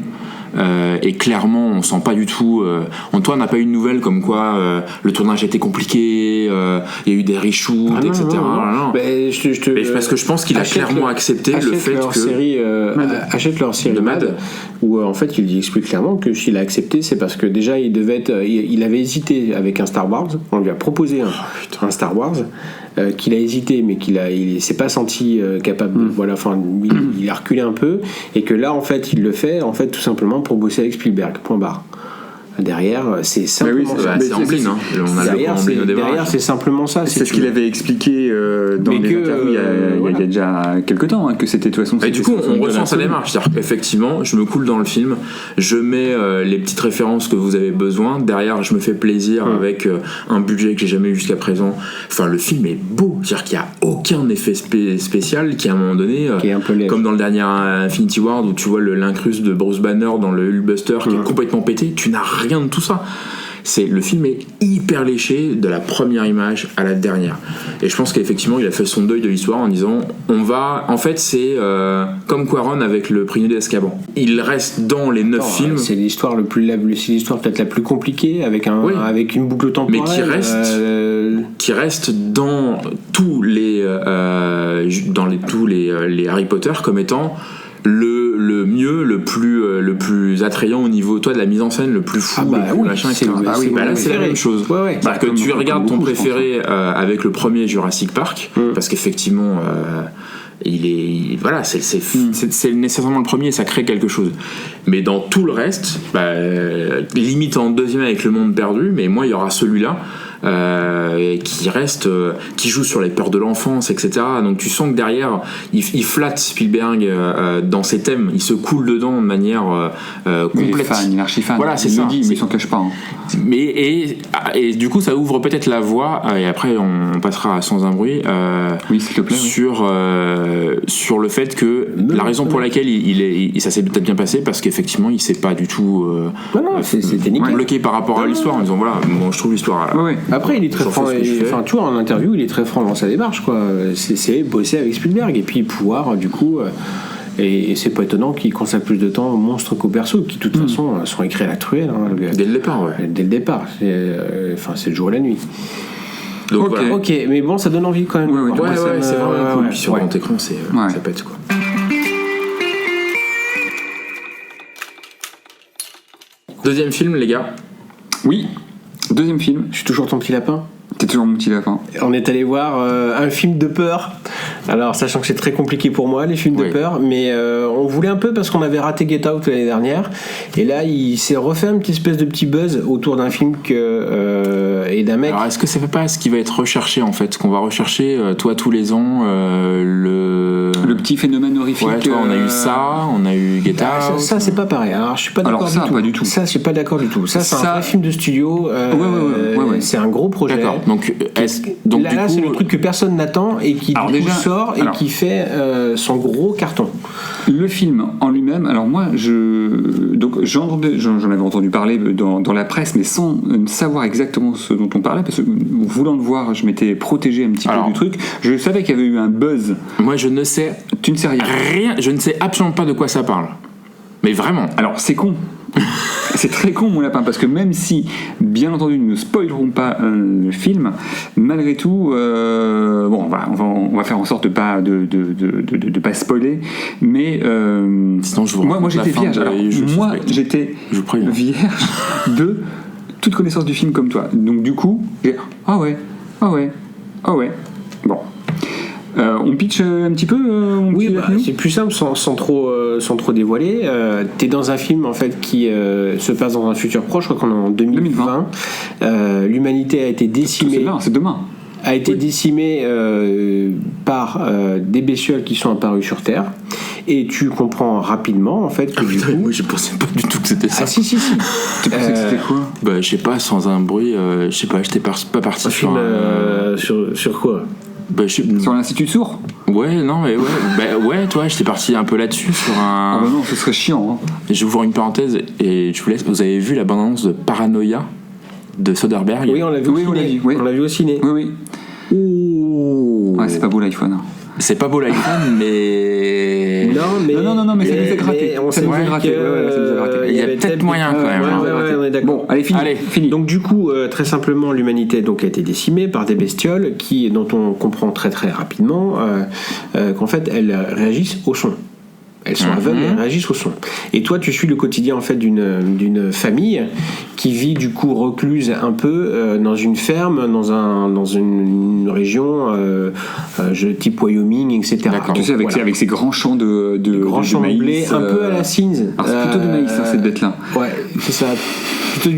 Speaker 5: Et clairement on sent pas du tout Antoine n'a pas eu de nouvelles comme quoi le tournage était compliqué, il y a eu des reshoots, etc. Non. Mais parce que je pense qu'il a clairement accepté le fait que
Speaker 7: achète leur série
Speaker 5: de Mad,
Speaker 7: où en fait il explique clairement que s'il a accepté, c'est parce que déjà il avait hésité avec un Star Wars. On lui a proposé un Star Wars qu'il a hésité, mais il s'est pas senti capable. Voilà, enfin, il a reculé un peu, et que là, en fait, il le fait, en fait, tout simplement pour bosser avec Spielberg. Point barre. Derrière, c'est simplement ça.
Speaker 5: C'est Amblin, hein. On a
Speaker 7: derrière, c'est simplement ça.
Speaker 6: C'est ce qu'il avait expliqué dans les interviews il y a déjà quelques temps, que c'était de toute façon.
Speaker 5: Et du coup, on ressent sa démarche. C'est-à-dire qu'effectivement, je me coule dans le film, je mets les petites références que vous avez besoin. Derrière, je me fais plaisir avec un budget que j'ai jamais eu jusqu'à présent. Enfin, le film est beau. C'est-à-dire qu'il n'y a aucun effet spécial qui, à un moment donné, comme dans le dernier Infinity War, où tu vois l'incruste de Bruce Banner dans le Hulkbuster qui est complètement pété, tu n'as rien de tout ça. Le film est hyper léché de la première image à la dernière, et je pense qu'effectivement il a fait son deuil de l'histoire en disant en fait c'est comme Quaron avec le prisonnier d'Azkaban, il reste dans les 9 films,
Speaker 7: c'est l'histoire c'est l'histoire peut-être la plus compliquée avec une boucle temporelle,
Speaker 5: mais qui reste dans tous les Harry Potter comme étant le mieux, le plus attrayant au niveau de la mise en scène, le plus fou, le plus machin, etc.
Speaker 7: Là,
Speaker 5: C'est la même chose.
Speaker 7: Ouais.
Speaker 5: C'est-à-dire que tu regardes ton préféré avec le premier Jurassic Park, parce qu'effectivement, c'est nécessairement le premier, ça crée quelque chose. Mais dans tout le reste, limite en deuxième avec Le Monde Perdu, mais moi il y aura celui-là. Qui reste, qui joue sur les peurs de l'enfance, etc. Donc tu sens que derrière, il flatte Spielberg dans ses thèmes, il se coule dedans de manière complète.
Speaker 6: Il est archi-fan.
Speaker 5: Voilà, c'est
Speaker 6: il
Speaker 5: ça.
Speaker 6: le dit, mais il s'en cache pas. Hein.
Speaker 5: Et du coup, ça ouvre peut-être la voie, et après on passera à Sans un bruit,
Speaker 6: oui, s'il te plaît,
Speaker 5: sur le fait que la raison pour laquelle ça s'est peut-être bien passé, parce qu'effectivement, il s'est pas du tout
Speaker 7: c'était nickel.
Speaker 5: bloqué par rapport à l'histoire, en disant voilà, bon, je trouve l'histoire.
Speaker 7: Après, il est très franc. Tu vois, en interview, il est très franc dans sa démarche, quoi. C'est bosser avec Spielberg et puis pouvoir, du coup. Et c'est pas étonnant qu'il consacre plus de temps aux monstres qu'aux persos, qui de toute façon sont écrits à la truelle.
Speaker 5: Dès le départ,
Speaker 7: Dès le départ. C'est le jour et la nuit.
Speaker 5: Donc, voilà.
Speaker 7: Ok, mais bon, ça donne envie quand même.
Speaker 5: Ouais, c'est vraiment cool. Puis sur grand écran, ça pète, quoi. Deuxième film, les gars.
Speaker 6: Oui. Deuxième film.
Speaker 7: Je suis toujours ton petit lapin.
Speaker 6: T'es toujours mon petit lapin.
Speaker 7: On est allé voir un film de peur. Alors, sachant que c'est très compliqué pour moi, les films de peur, mais on voulait un peu parce qu'on avait raté Get Out l'année dernière. Et là, il s'est refait un petit espèce de petit buzz autour d'un film et d'un mec.
Speaker 5: Alors, est-ce que ça fait pas ce qui va être recherché, en fait? Qu'on va rechercher, toi, tous les ans, le
Speaker 6: petit phénomène horrifique.
Speaker 5: Ouais, toi, on a eu ça, on a eu Get Out.
Speaker 7: Ça, c'est pas pareil. Alors, je suis pas d'accord
Speaker 6: du tout.
Speaker 7: Ça, je suis pas d'accord du tout. Ça, c'est un vrai film de studio. C'est un gros projet.
Speaker 5: D'accord. Donc
Speaker 7: là, c'est le truc que personne n'attend et qui sort et qui fait son gros carton.
Speaker 6: Le film en lui-même, alors moi, j'en avais entendu parler dans la presse, mais sans savoir exactement ce dont on parlait, parce que voulant le voir, je m'étais protégé un petit peu du truc. Je savais qu'il y avait eu un buzz.
Speaker 5: Moi, je ne sais.
Speaker 6: Tu ne sais rien.
Speaker 5: Je ne sais absolument pas de quoi ça parle. Mais vraiment.
Speaker 6: Alors, c'est con. C'est très con, mon lapin, parce que même si, bien entendu, nous ne spoilerons pas le film, malgré tout, on va faire en sorte de pas spoiler, mais
Speaker 5: sinon je vous
Speaker 6: moi j'étais vierge. J'étais vierge de toute connaissance du film comme toi. Donc du coup, ah ouais. Bon. On pitch un petit peu
Speaker 7: c'est plus simple sans trop dévoiler. T'es dans un film en fait qui se passe dans un futur proche, je crois qu'on est en 2020. L'humanité a été décimée.
Speaker 6: C'est demain.
Speaker 7: A été décimée par des bestioles qui sont apparues sur Terre. Et tu comprends rapidement en fait que du coup.
Speaker 5: Moi je pensais pas du tout que c'était ça.
Speaker 7: Ah si.
Speaker 6: Tu pensais que c'était quoi?
Speaker 5: Je sais pas, Sans un bruit, je sais pas, j'étais pas parti
Speaker 7: sur sur quoi?
Speaker 6: Sur l'Institut Sourd?
Speaker 5: Ouais, non, mais ouais, toi, j'étais parti un peu là-dessus sur un.
Speaker 6: Ah bah non, ce serait chiant. Hein.
Speaker 5: Je vous ouvre une parenthèse et je vous laisse. Vous avez vu la bande-annonce de Paranoia de Soderbergh?
Speaker 7: Oui, on l'a vu au ciné. On l'a vu au ciné.
Speaker 6: Oui. Ouh. Ouais, c'est pas beau l'iPhone.
Speaker 5: C'est pas beau l'iPhone, mais.
Speaker 6: Non, mais ça nous a gratté.
Speaker 7: On s'est gratté.
Speaker 5: Il y a peut-être moyen quand même.
Speaker 7: Ouais, on est d'accord.
Speaker 6: Bon, allez, fini.
Speaker 7: Donc, du coup, très simplement, l'humanité a été décimée par des bestioles dont on comprend très très rapidement qu'en fait, elles réagissent au son. Elles sont aveugles et elles réagissent au son. Et toi, tu suis le quotidien en fait d'une famille qui vit du coup recluse un peu dans une ferme, dans une région type Wyoming, etc.
Speaker 6: D'accord. Tu sais, avec ces grands champs de
Speaker 7: maïs,
Speaker 6: blé,
Speaker 7: un peu à la cygne.
Speaker 6: Alors c'est plutôt du maïs, cette bête-là.
Speaker 7: Ouais, c'est ça. Plutôt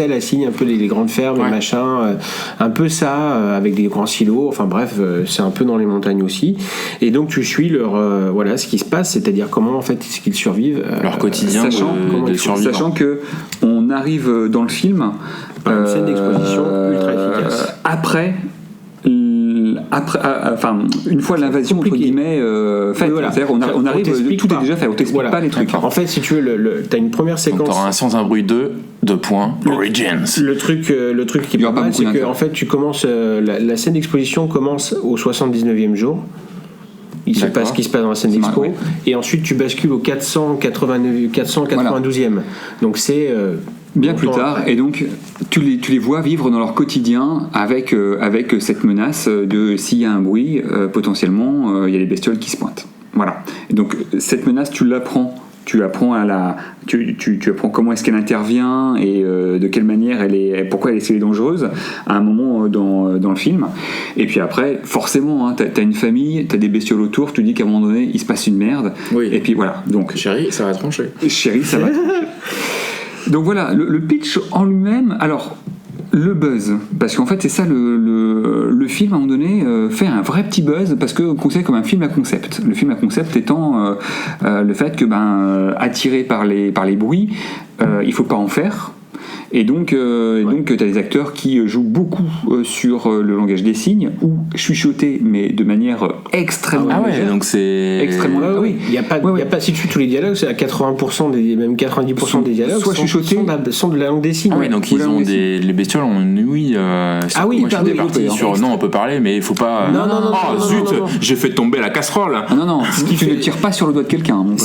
Speaker 7: à la cygne, un peu les grandes fermes, les machins, un peu ça, avec des grands silos. Enfin bref, c'est un peu dans les montagnes aussi. Et donc tu suis ce qui se passe, c'est-à-dire comment en fait est-ce qu'ils survivent,
Speaker 5: leur quotidien,
Speaker 6: sachant que on arrive dans le film
Speaker 7: par une scène d'exposition ultra efficace.
Speaker 6: Après, une fois l'invasion entre guillemets faite, c'est-à-dire on arrive, tout est déjà fait, on t'explique pas les trucs.
Speaker 7: En fait, si tu veux, t'as une première séquence.
Speaker 5: Donc t'auras un Sans un bruit 2 Origins. Le truc
Speaker 7: qui est pas mal, c'est que en fait, tu commences la scène d'exposition commence au 79e jour. Il se passe ce qui se passe dans la scène d'expo, et ensuite tu bascules au 492e. Donc c'est
Speaker 6: bien plus tard, et donc tu les vois vivre dans leur quotidien avec cette menace de s'il y a un bruit, potentiellement il y a des bestioles qui se pointent. Voilà. Et donc cette menace, tu l'apprends. Tu apprends tu apprends comment est-ce qu'elle intervient et de quelle manière pourquoi elle est si dangereuse à un moment dans le film. Et puis après, forcément, t'as une famille, t'as des bestioles autour, tu dis qu'à un moment donné, il se passe une merde.
Speaker 5: Oui.
Speaker 6: Et puis voilà. Donc,
Speaker 5: Chérie, ça va trancher.
Speaker 6: Chérie, ça va trancher. Donc voilà, le pitch en lui-même. Alors. Le buzz, parce qu'en fait c'est ça le film à un moment donné fait un vrai petit buzz parce que considéré comme un film à concept. Le film à concept étant le fait que attiré par les bruits, il faut pas en faire. Et donc tu as des acteurs qui jouent beaucoup sur le langage des signes ou chuchoter mais de manière extrêmement légère.
Speaker 5: Donc c'est
Speaker 6: extrêmement
Speaker 7: oui. Il y a pas si tu fais tous les dialogues, c'est à 80% même 90% des dialogues
Speaker 6: soit chuchotés
Speaker 7: sont de la langue des signes.
Speaker 5: Ah oui, donc ils ont les bestioles ont une ouïe. Moi j'étais parti sur non, on peut parler mais il faut pas.
Speaker 7: Non,
Speaker 5: j'ai fait tomber la casserole.
Speaker 6: Non, tu ne tires pas sur le doigt de quelqu'un.
Speaker 7: Non.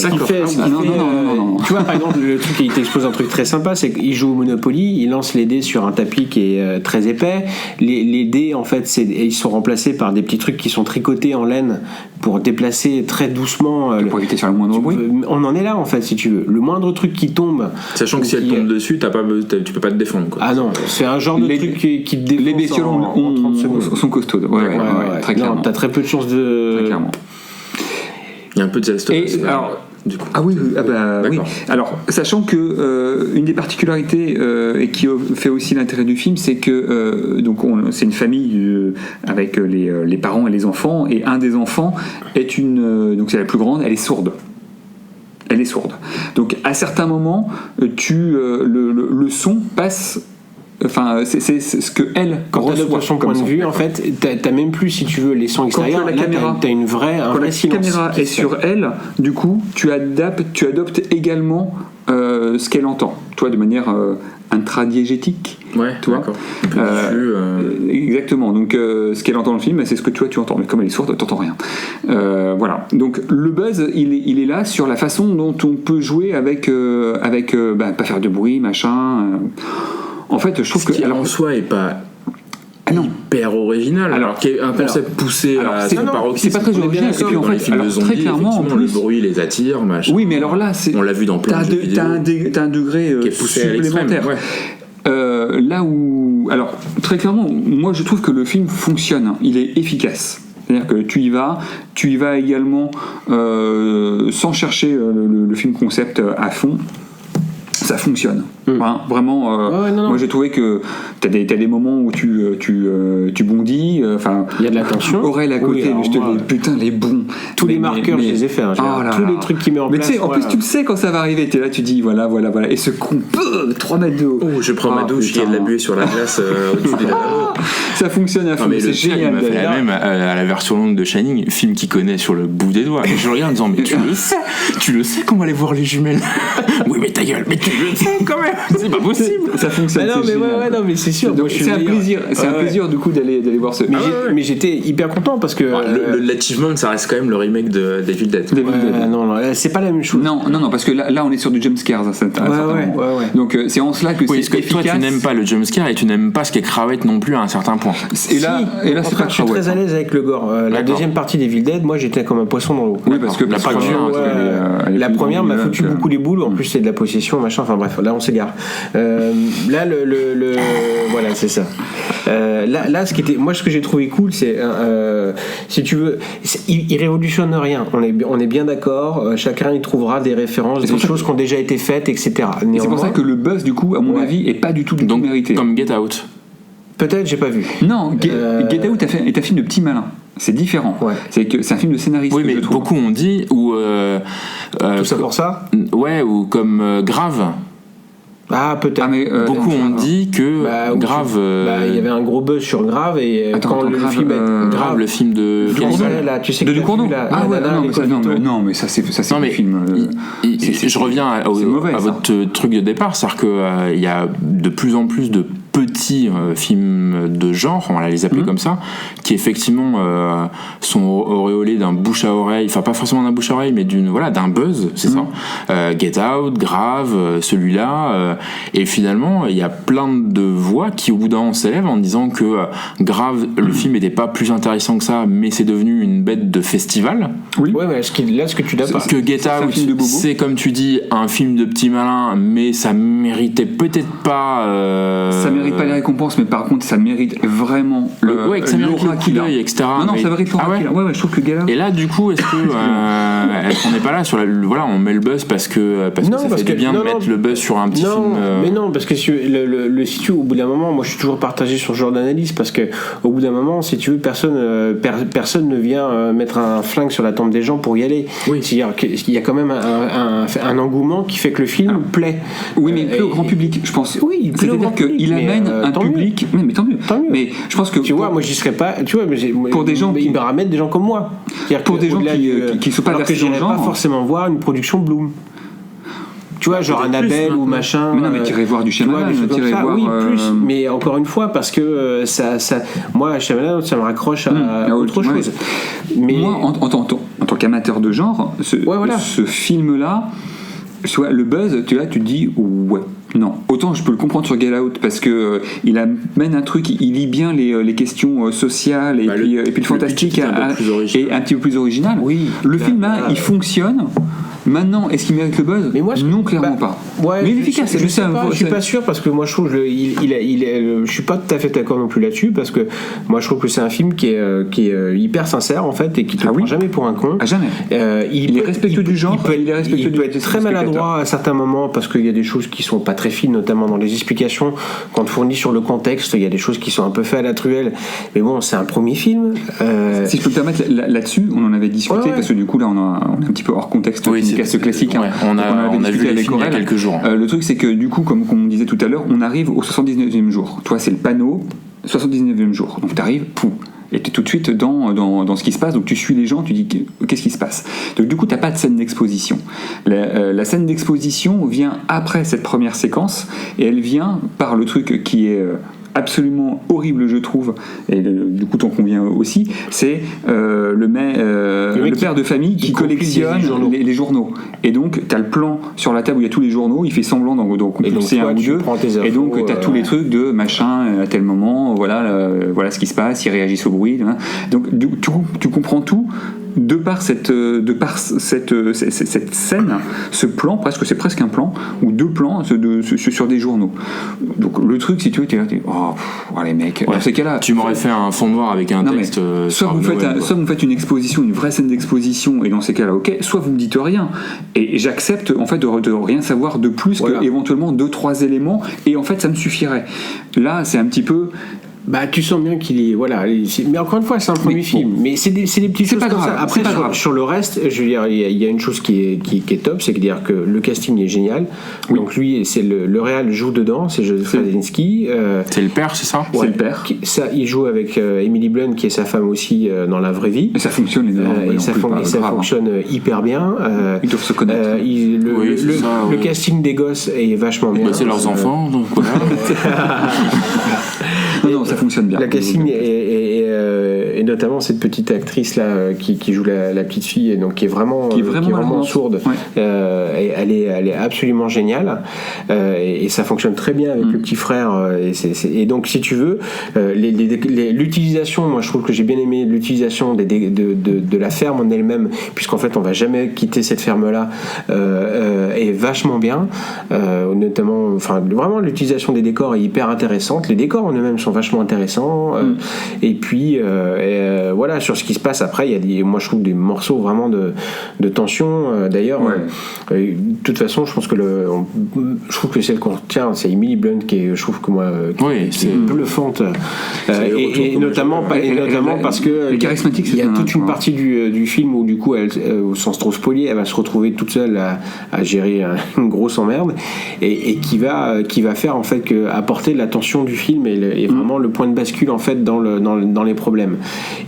Speaker 7: Tu vois par exemple le truc qui t'expose un truc très sympa, c'est qu'il joue au Monopoly. Il lance les dés sur un tapis qui est très épais. Les dés, en fait, ils sont remplacés par des petits trucs qui sont tricotés en laine pour déplacer très doucement.
Speaker 6: Pour éviter de faire le moindre bruit.
Speaker 7: On en est là, en fait, si tu veux. Le moindre truc qui tombe.
Speaker 5: Sachant que si elle tombe dessus, tu peux pas te défendre. Quoi.
Speaker 7: Ah non, c'est un genre de truc qui te défonce.
Speaker 6: Les bestioles
Speaker 7: en 30 secondes.
Speaker 6: sont costaudes. Ouais, très clairement.
Speaker 7: Non, t'as très peu de chances de.
Speaker 6: Très clairement.
Speaker 5: Il y a un peu de zeste.
Speaker 6: Du coup. Oui. Alors, sachant que une des particularités et qui fait aussi l'intérêt du film, c'est que c'est une famille avec les parents et les enfants, et un des enfants est donc c'est la plus grande, elle est sourde. Donc à certains moments, le son passe. Enfin, c'est ce que elle
Speaker 7: quand tu adoptes son point de vue, en fait, t'as même plus, si tu veux, les sons extérieurs.
Speaker 6: Quand la caméra,
Speaker 7: t'as un vrai silence.
Speaker 6: Quand la caméra est sur elle, du coup, tu adoptes également ce qu'elle entend, toi, de manière intradiégétique.
Speaker 5: Ouais,
Speaker 6: tu vois.
Speaker 5: D'accord.
Speaker 6: Exactement. Donc, ce qu'elle entend dans le film, c'est ce que toi tu entends. Mais comme elle est sourde, t'entends rien. Voilà. Donc, le buzz, il est là sur la façon dont on peut jouer avec pas faire de bruit, machin. En fait, je trouve que
Speaker 5: en soi est pas hyper original. Alors qu'il y a un concept poussé à son paroxysme.
Speaker 6: C'est pas très original. Et puis en fait, très clairement, en plus,
Speaker 5: le bruit les attire, machin.
Speaker 6: Oui, mais alors là,
Speaker 5: on l'a vu dans plein de jeux vidéo.
Speaker 6: T'as un degré
Speaker 5: qui est poussé
Speaker 6: supplémentaire. Là où, alors très clairement, moi je trouve que le film fonctionne. Il est efficace. C'est-à-dire que tu y vas également sans chercher le film concept à fond. Ça fonctionne. Vraiment, moi j'ai trouvé que t'as des moments où tu bondis.
Speaker 7: Il y a de la tension.
Speaker 6: Aurel à côté, mais je te dis, putain, les bons.
Speaker 7: Tous les marqueurs, je les ai faits. Tous les trucs qui met en place.
Speaker 6: Mais tu sais, en plus, tu le sais quand ça va arriver. T'es là, tu dis, voilà. Et ce con, 3 mètres de haut.
Speaker 5: Oh, je prends ma douche, il y a de la buée sur la glace au-dessus des lavabos.
Speaker 6: Ça fonctionne à fond.
Speaker 5: Mais
Speaker 6: c'est génial.
Speaker 5: Il m'a fait la même à la version longue de Shining, film qu'il connaît sur le bout des doigts. Et je le regarde en disant, mais tu le sais qu'on va aller voir les jumelles. Oui, mais ta gueule, mais tu le sais quand même. C'est pas possible.
Speaker 6: Ça fonctionne.
Speaker 7: Mais c'est sûr.
Speaker 6: C'est un plaisir du coup d'aller voir ce.
Speaker 7: Mais j'étais hyper content parce que
Speaker 5: l'achievement, ça reste quand même le remake de Evil Dead.
Speaker 7: Non, c'est pas la même chose.
Speaker 6: Non, parce que là on est sur du jumpscare. Donc c'est en cela que c'est efficace.
Speaker 5: Toi tu n'aimes pas le jumpscare et tu n'aimes pas ce qu'est Cravate non plus à un certain point.
Speaker 6: Et là c'est pas.
Speaker 7: Je suis très à l'aise avec le gore. La deuxième partie d'Evil Dead, moi j'étais comme un poisson dans l'eau.
Speaker 6: Oui, parce que
Speaker 7: la première m'a foutu beaucoup les boules. En plus c'est de la possession, machin. Enfin bref, là on s'égare. Là voilà, c'est ça. Là ce que j'ai trouvé cool, c'est si tu veux, il révolutionne rien. On est bien d'accord. Chacun y trouvera des références, des choses qui ont déjà été faites, etc.
Speaker 6: Et c'est pour ça que le buzz, du coup, à mon avis, est pas du tout mérité.
Speaker 5: Comme Get Out.
Speaker 7: Peut-être, j'ai pas vu.
Speaker 6: Non, Get Out est un film de petit malin. C'est différent. C'est un film de scénariste.
Speaker 5: Oui, mais beaucoup ont dit ou
Speaker 7: tout ça pour ça.
Speaker 5: Ouais, ou comme Grave.
Speaker 7: Ah, peut-être.
Speaker 5: Beaucoup ont dit que Grave.
Speaker 7: Il y avait un gros buzz sur Grave et quand le film est
Speaker 5: Grave, le film de
Speaker 7: de
Speaker 6: Ducournau. Ah ouais, non, mais ça c'est un film.
Speaker 5: Je reviens à votre truc de départ, c'est-à-dire qu'il y a de plus en plus de petits films de genre, on va les appeler comme ça, qui effectivement sont auréolés d'un bouche à oreille, enfin pas forcément d'un bouche à oreille, mais d'un buzz, c'est ça. Get Out, Grave, celui-là, et finalement il y a plein de voix qui au bout d'un moment s'élèvent en disant que Grave, le film n'était pas plus intéressant que ça, mais c'est devenu une bête de festival.
Speaker 7: Oui. Ouais, mais ce que tu n'as pas.
Speaker 5: Que Get Out, c'est comme tu dis un film de petit malin, mais ça méritait peut-être pas.
Speaker 6: Ça mérite pas les récompenses, mais par contre ça mérite vraiment
Speaker 5: que ça mérite le coup d'œil, etc.
Speaker 6: Non, ça mérite l'aura qu'il a. Ouais, je trouve que Get Out.
Speaker 5: Et là, du coup, est-ce qu'on n'est pas là sur on met le buzz parce que ça fait du bien de mettre le buzz sur un petit film.
Speaker 7: Mais non, parce que si tu veux, au bout d'un moment, moi je suis toujours partagé sur ce genre d'analyse, parce que au bout d'un moment, si tu veux, personne ne vient mettre un flingue sur la tempe des gens pour y aller. Oui. C'est-à-dire qu'il y a quand même un engouement qui fait que le film plaît.
Speaker 6: Oui, mais plaît au grand public, je pense.
Speaker 7: Oui, il plaît au grand public.
Speaker 6: C'est-à-dire qu'il amène un public. Mais tant mieux.
Speaker 7: Mais
Speaker 6: je pense que
Speaker 7: tu vois, moi j'y serais pas. Tu vois,
Speaker 6: pour des gens
Speaker 7: qui me ramènent des gens comme moi.
Speaker 6: Pour des gens qui ne sont pas versés dans le genre.
Speaker 7: Pas forcément voir une production Bloom. Tu vois, genre Annabelle ou machin.
Speaker 6: Mais non, mais t'irais voir du Shyamalan,
Speaker 7: oui, plus. Mais encore une fois, parce que moi, Shyamalan, ça me raccroche à autre chose. Mais
Speaker 6: moi, en tant qu'amateur de genre, ce film-là, le buzz, tu te dis ouais. Non, autant je peux le comprendre sur Get Out parce que il amène un truc, il lit bien les questions sociales et puis le fantastique et un petit peu plus original.
Speaker 7: Oui.
Speaker 6: Le film il fonctionne. Maintenant, est-ce qu'il mérite le buzz ?
Speaker 7: Mais moi,
Speaker 6: non, clairement pas.
Speaker 7: Ouais,
Speaker 6: mais il est efficace.
Speaker 7: Je suis pas sûr parce que moi je trouve je suis pas tout à fait d'accord non plus là-dessus, parce que moi je trouve que c'est un film qui est hyper sincère en fait et qui te prend jamais pour un con.
Speaker 6: À jamais. Il est respectueux du genre.
Speaker 7: Il peut être très maladroit à certains moments parce qu'il y a des choses qui sont pas très fines, notamment dans les explications quand fournies sur le contexte. Il y a des choses qui sont un peu faites à la truelle. Mais bon, c'est un premier film.
Speaker 6: Si je peux me permettre là-dessus, on en avait discuté parce que du coup là on est un petit peu hors contexte. Ce classique.
Speaker 5: On a vu les films il y a quelques jours.
Speaker 6: Le truc, c'est que du coup, comme on disait tout à l'heure, on arrive au 79e jour. Toi, c'est le panneau, 79e jour. Donc, tu arrives, et tu es tout de suite dans ce qui se passe. Donc, tu suis les gens, tu dis qu'est-ce qui se passe. Donc, du coup, tu n'as pas de scène d'exposition. La scène d'exposition vient après cette première séquence, et elle vient par le truc qui est absolument horrible, je trouve, et du coup t'en conviens aussi, c'est le père de famille qui collectionne les journaux. Et donc t'as le plan sur la table où il y a tous les journaux, il fait semblant d'en compulser un ou deux, et donc t'as tous les trucs de machin à tel moment, voilà ce qui se passe, ils réagissent au bruit, donc tu comprends tout de par cette scène, ce plan, c'est presque un plan, ou deux plans sur des journaux. Donc le truc, si tu veux, t'es là, les mecs, dans ces cas-là,
Speaker 5: tu m'aurais fait un fond noir avec un texte.
Speaker 6: Soit vous faites une exposition, une vraie scène d'exposition, et dans ces cas-là, ok, soit vous me dites rien, et j'accepte en fait de rien savoir de plus que éventuellement 2-3 éléments, et en fait ça me suffirait. Là, c'est un petit peu.
Speaker 7: Bah, tu sens bien qu'il est. Voilà. Mais encore une fois, c'est un premier film. Mais c'est des petites choses comme ça. Après, sur le reste, je veux dire, il y a une chose qui est top, c'est dire que le casting est génial. Oui. Donc, lui, c'est le réal joue dedans, c'est Joseph Krasinski.
Speaker 5: C'est le père, c'est ça ?
Speaker 7: Ouais,
Speaker 6: c'est le père.
Speaker 7: Il joue avec Emily Blunt, qui est sa femme aussi dans la vraie vie.
Speaker 6: Et ça fonctionne
Speaker 7: ça fonctionne hyper bien.
Speaker 6: Ils doivent se connaître.
Speaker 7: Le casting des gosses est vachement bien.
Speaker 5: C'est leurs enfants, donc voilà.
Speaker 6: Non, ça fonctionne bien.
Speaker 7: La casting et notamment cette petite actrice là qui joue la petite fille, et donc qui est vraiment sourde. Ouais. Elle est absolument géniale, et ça fonctionne très bien avec le petit frère. Et donc si tu veux, l'utilisation, moi je trouve que j'ai bien aimé l'utilisation de la ferme en elle-même, puisqu'en fait on va jamais quitter cette ferme là, est vachement bien. Notamment, enfin vraiment l'utilisation des décors est hyper intéressante. Les décors en eux-mêmes sont vachement intéressants. Et puis voilà, sur ce qui se passe après, il y a moi je trouve des morceaux vraiment de tension. D'ailleurs, de toute façon, je pense que je trouve que celle qu'on retient, c'est Emily Blunt qui est, je trouve que moi, qui est bluffante. Et notamment parce que il y a toute une partie du film où du coup, elle, sans trop spoiler, elle va se retrouver toute seule à gérer une grosse emmerde, et qui va faire en fait apporter la tension du film et vraiment le point de bascule en fait dans les problèmes.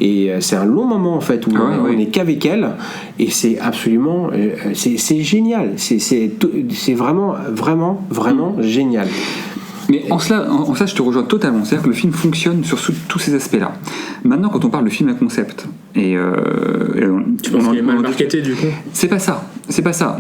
Speaker 7: Et c'est un long moment en fait où on est qu'avec elle, et c'est absolument c'est génial, c'est vraiment génial.
Speaker 6: Mais en cela, je te rejoins totalement. C'est-à-dire que le film fonctionne sur tous ces aspects-là. Maintenant, quand on parle de film à concept,
Speaker 5: tu penses qu'il est mal marketé du coup?
Speaker 6: C'est pas ça.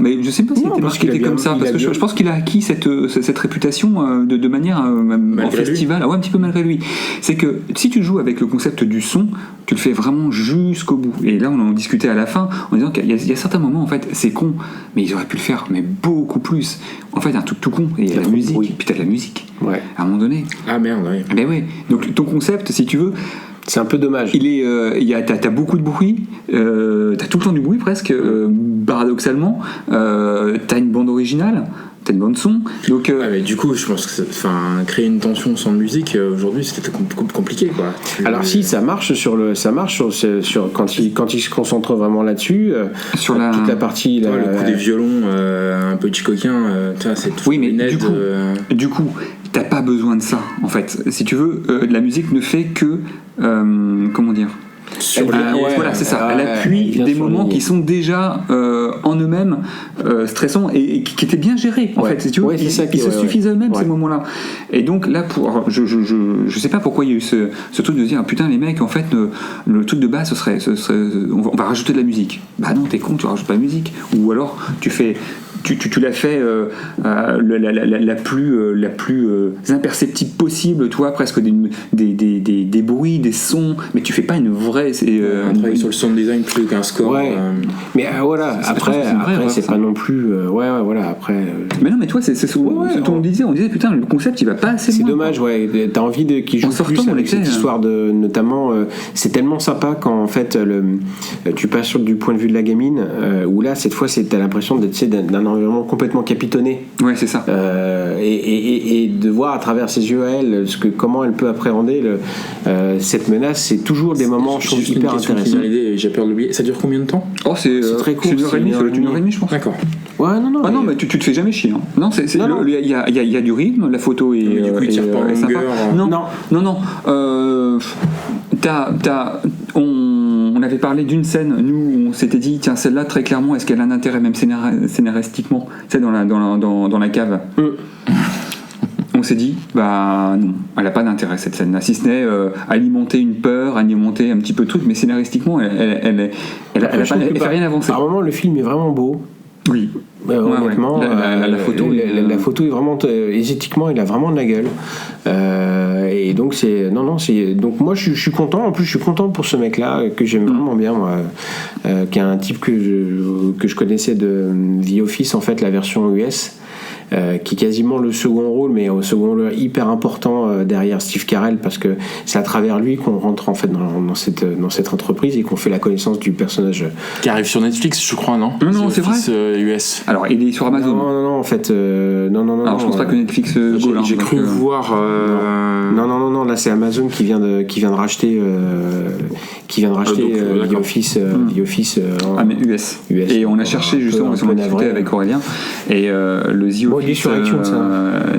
Speaker 6: Mais je sais pas s'il était marketé comme ça, parce que je pense qu'il a acquis cette réputation de manière en festival, un petit peu malgré lui. C'est que si tu joues avec le concept du son, tu le fais vraiment jusqu'au bout. Et là, on en discutait à la fin en disant qu'il y a certains moments, en fait, c'est con, mais ils auraient pu le faire, mais beaucoup plus. En fait, un truc tout con, et il y a la musique, puis t'as de la musique.
Speaker 7: Ouais.
Speaker 6: À un moment donné.
Speaker 5: Ah merde, oui.
Speaker 6: Ben ouais. Donc ton concept, si tu veux,
Speaker 7: c'est un peu dommage.
Speaker 6: T'as beaucoup de bruit, t'as tout le temps du bruit presque, paradoxalement. T'as une bande originale, t'as une bande son. Donc,
Speaker 5: mais du coup, je pense que créer une tension sans musique aujourd'hui, c'était compliqué, quoi.
Speaker 7: Alors si, ça marche sur quand il se concentre vraiment là-dessus,
Speaker 6: sur
Speaker 7: toute la partie.
Speaker 5: Le coup des violons, un peu Hitchcockien, c'est tout.
Speaker 6: Oui, mais du coup, t'as pas besoin de ça, en fait. Si tu veux, la musique ne fait que comment dire, voilà, c'est ça. Elle appuie des moments qui sont déjà en eux-mêmes stressants et qui étaient bien gérés, en fait. Si tu veux, ils se suffisent eux-mêmes, ces moments-là. Et donc là, je sais pas pourquoi il y a eu ce truc de dire putain, les mecs, en fait, le truc de base, ce serait on va rajouter de la musique. Bah non, t'es con, tu rajoutes pas de musique. Ou alors tu l'as fait la plus imperceptible possible, toi, presque des bruits, des sons, mais tu fais pas une vraie.
Speaker 5: On travaille sur le sound design plus qu'un score.
Speaker 7: Ouais. Mais voilà, après c'est pas non plus. Voilà, après.
Speaker 6: Mais non, mais toi, c'est ce qu'on disait. On disait putain, le concept il va pas assez.
Speaker 7: C'est
Speaker 6: loin,
Speaker 7: dommage, ouais. T'as envie qu'il joue plus avec cette histoire de, notamment. C'est tellement sympa quand en fait tu passes du point de vue de la gamine, où là cette fois t'as l'impression d'être d'un environnement complètement capitonné.
Speaker 6: Ouais, c'est ça.
Speaker 7: Et de voir à travers ses yeux à elle comment elle peut appréhender cette menace, c'est toujours des moments je trouve hyper intéressants.
Speaker 5: J'ai peur de l'oublier. Ça dure combien de temps?
Speaker 6: C'est très court. C'est une heure et demie, je pense.
Speaker 5: D'accord.
Speaker 7: Ouais, non.
Speaker 6: Ah non, mais tu te fais jamais chier. Hein. Non, il y a du rythme, la photo est.
Speaker 5: Mais du coup, il tire pas en longueur.
Speaker 6: Non. On avait parlé d'une scène, nous on s'était dit tiens, celle-là très clairement, est-ce qu'elle a un intérêt même scénaristiquement, c'est dans la cave. On s'est dit bah non, elle a pas d'intérêt cette scène-là, si ce n'est alimenter une peur, alimenter un petit peu de truc, mais scénaristiquement elle fait rien avancer.
Speaker 7: Par moment le film est vraiment beau.
Speaker 6: Oui.
Speaker 7: Honnêtement,
Speaker 6: la photo,
Speaker 7: la photo est vraiment esthétiquement, il a vraiment de la gueule. Et donc donc moi je suis content. En plus, je suis content pour ce mec-là que j'aime vraiment bien, moi, qui est un type que je connaissais de The Office, en fait, la version US. Qui est quasiment le second rôle, mais au second rôle hyper important derrière Steve Carell, parce que c'est à travers lui qu'on rentre en fait dans cette entreprise et qu'on fait la connaissance du personnage
Speaker 5: qui arrive sur Netflix, je crois, non?
Speaker 6: Non, c'est vrai.
Speaker 5: US.
Speaker 6: Alors il est sur Amazon.
Speaker 7: Non, en fait, non.
Speaker 6: Alors je pense pas que Netflix.
Speaker 5: J'ai cru voir.
Speaker 7: Non, là c'est Amazon qui vient de racheter The Office. The Office.
Speaker 6: Mais US. Et on a cherché justement, parce qu'on a discuté avec Aurélien, et le The Office
Speaker 7: il est sur iTunes,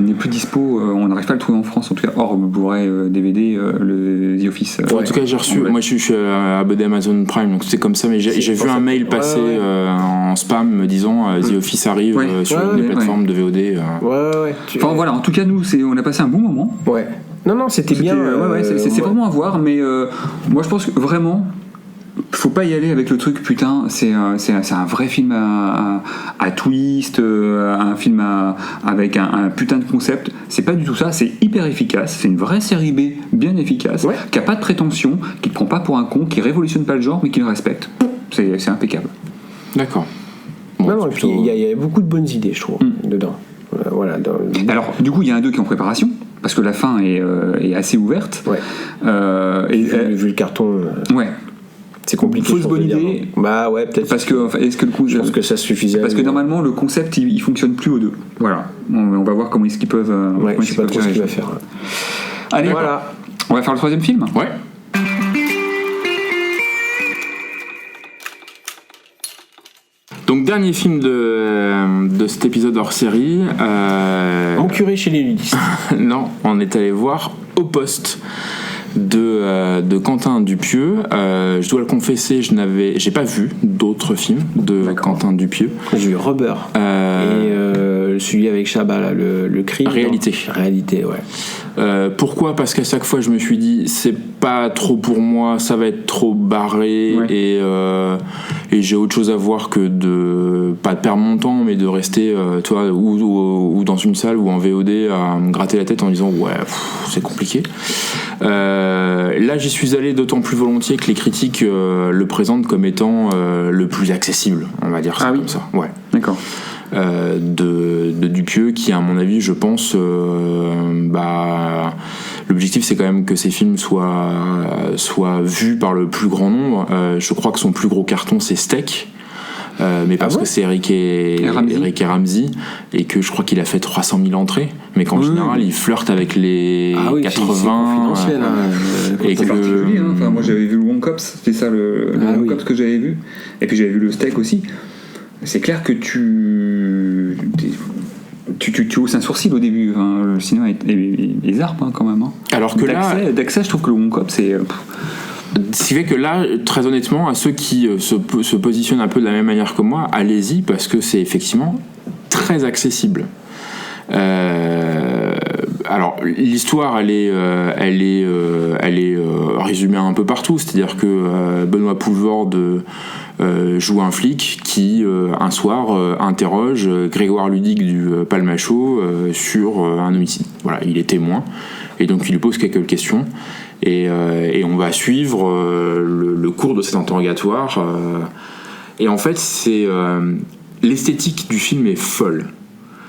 Speaker 6: n'est plus dispo, on n'arrive pas à le trouver en France, en tout cas hors Blu-ray, DVD, le The Office.
Speaker 5: En tout cas, j'ai reçu, moi je suis abonné Amazon Prime, donc c'est comme ça, mais j'ai vu un mail passer en spam me disant The Office arrive sur les plateformes de VOD.
Speaker 6: Enfin voilà, en tout cas nous on a passé un bon moment.
Speaker 7: Ouais. Non, c'était bien.
Speaker 6: C'est vraiment à voir, mais moi je pense que vraiment faut pas y aller avec le truc putain, c'est un vrai film à twist, un film avec un putain de concept. C'est pas du tout ça, c'est hyper efficace, c'est une vraie série B bien efficace, qui a pas de prétention, qui te prend pas pour un con, qui révolutionne pas le genre mais qui le respecte. C'est impeccable.
Speaker 5: D'accord.
Speaker 7: Et puis il y a beaucoup de bonnes idées, je trouve, dedans.
Speaker 6: Alors du coup il y a un 2 qui est en préparation parce que la fin est assez ouverte.
Speaker 7: Vu le carton. C'est compliqué.
Speaker 6: Fausse bonne idée.
Speaker 7: Bah ouais, peut-être.
Speaker 6: Parce que est-ce que
Speaker 7: je pense que ça suffisait.
Speaker 6: Parce que normalement le concept il fonctionne plus aux 2. Voilà. On va voir comment est-ce qu'ils peuvent.
Speaker 7: Je sais pas trop ce qu'il va faire.
Speaker 6: Allez, voilà. On va faire le 3e film.
Speaker 5: Ouais. Donc dernier film de cet épisode hors série.
Speaker 7: Mon curé chez les nudistes.
Speaker 5: Non, on est allé voir Au Poste de Quentin Dupieux. Je dois le confesser, j'ai pas vu d'autres films de Quentin Dupieux.
Speaker 7: J'ai vu Rubber. Et celui avec Chabat, là, le cri.
Speaker 5: Réalité.
Speaker 7: Réalité, ouais.
Speaker 5: Pourquoi ? Parce qu'à chaque fois je me suis dit c'est pas trop pour moi, ça va être trop barré, et j'ai autre chose à voir que de pas de perdre mon temps, mais de rester toi ou dans une salle ou en VOD à me gratter la tête en disant c'est compliqué. Là j'y suis allé d'autant plus volontiers que les critiques le présentent comme étant le plus accessible, on va dire ça comme ça. Ouais.
Speaker 6: D'accord.
Speaker 5: De Dupieux, qui à mon avis je pense l'objectif c'est quand même que ces films soient vus par le plus grand nombre. Je crois que son plus gros carton c'est Steak, mais parce que c'est Eric et Ramsey, et que je crois qu'il a fait 300 000 entrées, mais qu'en général il flirte avec les 80
Speaker 7: c'est confidentiel,
Speaker 5: et
Speaker 6: c'est particulier, hein. Enfin, moi j'avais vu le Wong Cops, c'était ça le Wong Cops que j'avais vu, et puis j'avais vu le Steak aussi. C'est clair que tu hausses un sourcil au début, hein. Le cinéma est zarpe, hein, quand même, hein.
Speaker 5: Alors que
Speaker 6: d'accès, je trouve que le Wong Cop c'est
Speaker 5: ce qui fait que là, très honnêtement, à ceux qui se positionnent un peu de la même manière que moi, allez-y, parce que c'est effectivement très accessible. Alors l'histoire elle est résumée un peu partout, c'est-à-dire que Benoît Poulvorde joue un flic qui un soir interroge Grégoire Ludig du Palmachot sur un homicide. Voilà, il est témoin et donc il lui pose quelques questions et on va suivre le cours de cet interrogatoire et en fait c'est l'esthétique du film est folle.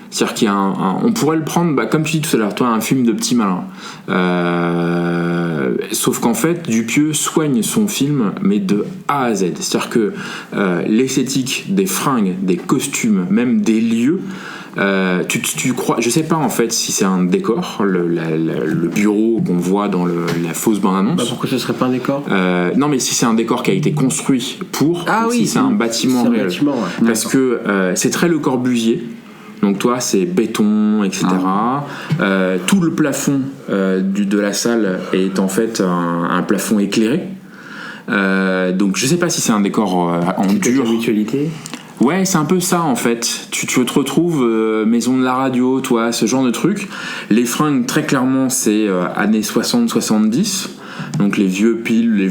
Speaker 5: C'est-à-dire qu'il y a on pourrait le prendre, comme tu dis tout à l'heure, toi, un film de petit malin. Sauf qu'en fait, Dupieux soigne son film, mais de A à Z. C'est-à-dire que l'esthétique des fringues, des costumes, même des lieux, tu crois, je sais pas en fait si c'est un décor, le bureau qu'on voit dans la fausse bande-annonce.
Speaker 7: Pourquoi ce serait pas un décor ?
Speaker 5: Non, mais si c'est un décor qui a été construit pour, si c'est un bâtiment réel.
Speaker 7: Ouais.
Speaker 5: Parce que c'est très Le Corbusier. Donc toi c'est béton, etc. Tout le plafond de la salle est en fait un plafond éclairé. Donc je sais pas si c'est un décor en dur.
Speaker 7: Mutualité.
Speaker 5: Ouais, c'est un peu ça en fait. Tu te retrouves maison de la radio, toi, ce genre de truc. Les fringues très clairement c'est années 60-70. Donc les vieux pulls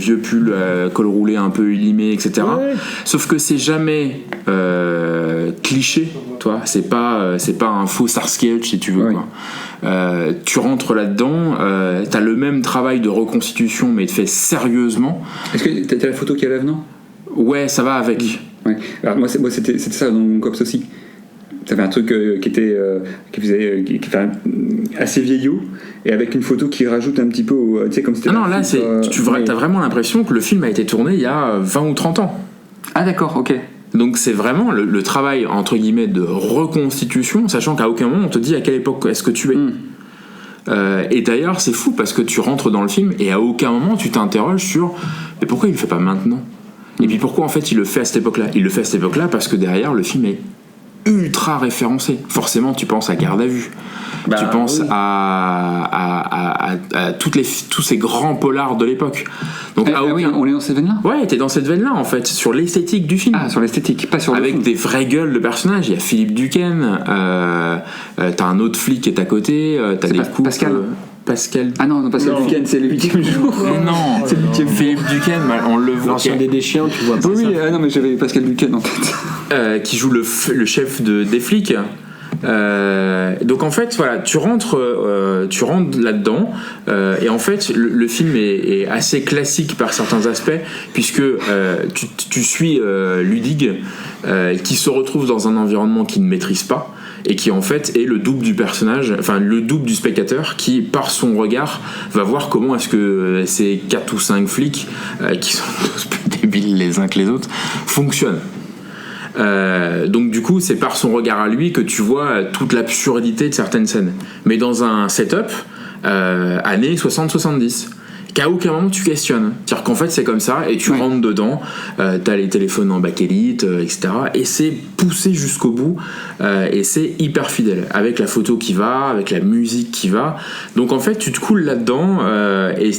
Speaker 5: col roulé un peu élimé, etc. Ouais. Sauf que c'est jamais cliché, toi. C'est pas un faux Starsky Hutch si tu veux. Ouais. Quoi. Tu rentres là-dedans, t'as le même travail de reconstitution mais fait sérieusement.
Speaker 6: Est-ce que t'as la photo qui est à l'avenant ?
Speaker 5: Ouais, ça va avec.
Speaker 6: Ouais. Alors moi c'était ça dans mon Cops aussi. Ça fait un truc qui était assez vieillot et avec une photo qui rajoute un petit peu tu sais comme c'était
Speaker 5: là t'as vraiment l'impression que le film a été tourné il y a 20 ou 30 ans.
Speaker 6: Ah d'accord, ok.
Speaker 5: Donc c'est vraiment le travail entre guillemets de reconstitution, sachant qu'à aucun moment on te dit à quelle époque est-ce que tu es. Et d'ailleurs c'est fou parce que tu rentres dans le film et à aucun moment tu t'interroges sur mais pourquoi il le fait pas maintenant. Et puis pourquoi en fait il le fait à cette époque-là. Il le fait à cette époque-là parce que derrière le film est ultra référencé. Forcément, tu penses à Garde à vue. Tu penses à tous ces grands polars de l'époque. Donc,
Speaker 6: oui, on est dans cette veine-là ?
Speaker 5: Ouais, t'es dans cette veine-là, en fait, sur l'esthétique du film.
Speaker 6: Ah, sur l'esthétique, pas sur le
Speaker 5: avec
Speaker 6: film.
Speaker 5: Des vraies gueules de personnages. Il y a Philippe Duquesne, t'as un autre flic qui est à côté, t'as des coupes... Pascal.
Speaker 6: Ah non, Pascal Duquesne, c'est le 8e jour.
Speaker 5: Mais non, c'est le 8e. Philippe Duquesne, on le voit.
Speaker 7: L'ancien des chiens, tu vois.
Speaker 6: Oui, non, mais j'avais Pascal Duquesne en tête.
Speaker 5: Qui joue le chef des flics. Donc en fait, voilà, tu rentres là-dedans, et en fait, le film est assez classique par certains aspects, puisque tu suis Ludig, qui se retrouve dans un environnement qu'il ne maîtrise pas. Et qui en fait est le double du personnage, enfin le double du spectateur qui par son regard va voir comment est-ce que ces 4 ou 5 flics qui sont tous plus débiles les uns que les autres fonctionnent. Donc du coup c'est par son regard à lui que tu vois toute l'absurdité de certaines scènes, mais dans un setup années 60-70 qu'à aucun moment tu questionnes. C'est-à-dire qu'en fait c'est comme ça et tu rentres dedans, t'as les téléphones en bakélite, etc. Et c'est poussé jusqu'au bout et c'est hyper fidèle avec la photo qui va, avec la musique qui va. Donc en fait tu te coules là-dedans et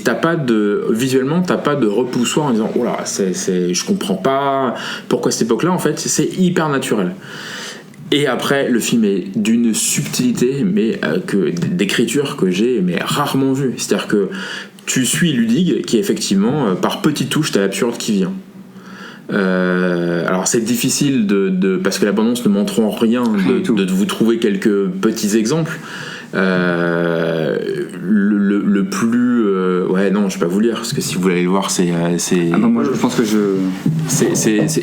Speaker 5: visuellement t'as pas de repoussoir en disant oh là je comprends pas pourquoi cette époque-là. En fait c'est hyper naturel. Et après, le film est d'une subtilité, mais d'écriture que j'ai rarement vue. C'est-à-dire que tu suis Ludig, qui effectivement, par petites touches, t'as l'absurde qui vient. Alors c'est difficile parce que la bande-annonce ne montre rien de vous trouver quelques petits exemples. Le plus ouais, non, je vais pas vous lire parce que si vous voulez aller le voir, c'est
Speaker 6: Ah bah moi je pense que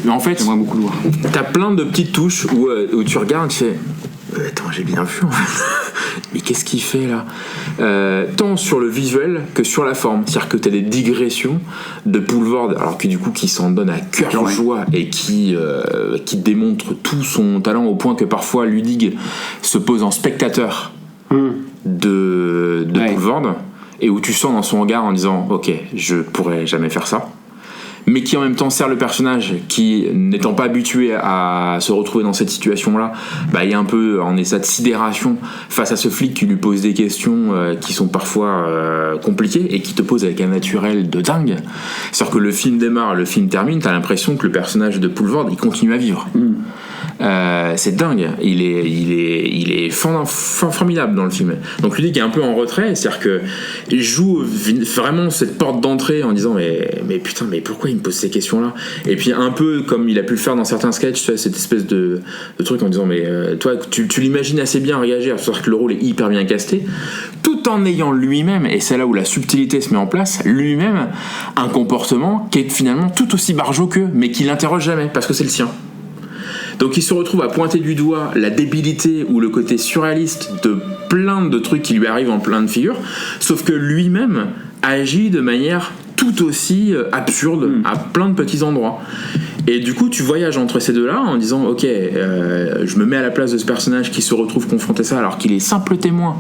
Speaker 5: mais en fait,
Speaker 6: j'aimerais beaucoup le voir.
Speaker 5: T'as plein de petites touches où tu regardes, tu fais attends, j'ai bien vu en fait. Mais qu'est-ce qu'il fait là, tant sur le visuel que sur la forme. C'est-à-dire que t'as des digressions de Poulvord, alors que du coup qui s'en donne à cœur joie et qui démontre tout son talent au point que parfois Ludig se pose en spectateur de Poulvord, et où tu sens dans son regard en disant ok, je pourrais jamais faire ça, mais qui en même temps sert le personnage qui, n'étant pas habitué à se retrouver dans cette situation-là, il est un peu en état de sidération face à ce flic qui lui pose des questions qui sont parfois compliquées et qui te pose avec un naturel de dingue. C'est-à-dire que le film démarre, le film termine, t'as l'impression que le personnage de Poulvord, il continue à vivre. C'est dingue, il est formidable dans le film. Donc lui qui est un peu en retrait, c'est-à-dire que il joue vraiment cette porte d'entrée en disant mais putain, mais pourquoi il me pose ces questions-là, et puis un peu comme il a pu le faire dans certains sketchs, tu vois, cette espèce de truc en disant mais toi tu l'imagines assez bien réagir, c'est-à-dire que le rôle est hyper bien casté, tout en ayant lui-même, et c'est là où la subtilité se met en place, lui-même un comportement qui est finalement tout aussi barjot qu'eux, mais qui l'interroge jamais parce que c'est le sien. Donc il se retrouve à pointer du doigt la débilité ou le côté surréaliste de plein de trucs qui lui arrivent en plein de figures, sauf que lui-même agit de manière tout aussi absurde à plein de petits endroits. Et du coup tu voyages entre ces deux-là en disant ok, je me mets à la place de ce personnage qui se retrouve confronté à ça alors qu'il est simple témoin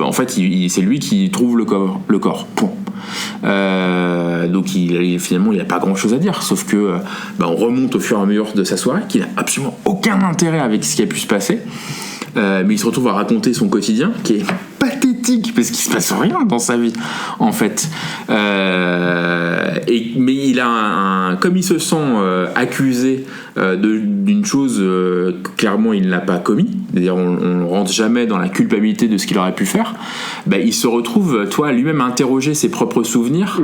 Speaker 5: en fait c'est lui qui trouve le corps, point. Donc finalement il n'a pas grand chose à dire, sauf que on remonte au fur et à mesure de sa soirée qu'il n'a absolument aucun intérêt avec ce qui a pu se passer, mais il se retrouve à raconter son quotidien qui est pathétique parce qu'il se passe rien dans sa vie en fait, mais il a comme il se sent accusé d'une chose que clairement il n'a pas commis, c'est-à-dire on ne rentre jamais dans la culpabilité de ce qu'il aurait pu faire, il se retrouve lui-même à interroger ses propres souvenirs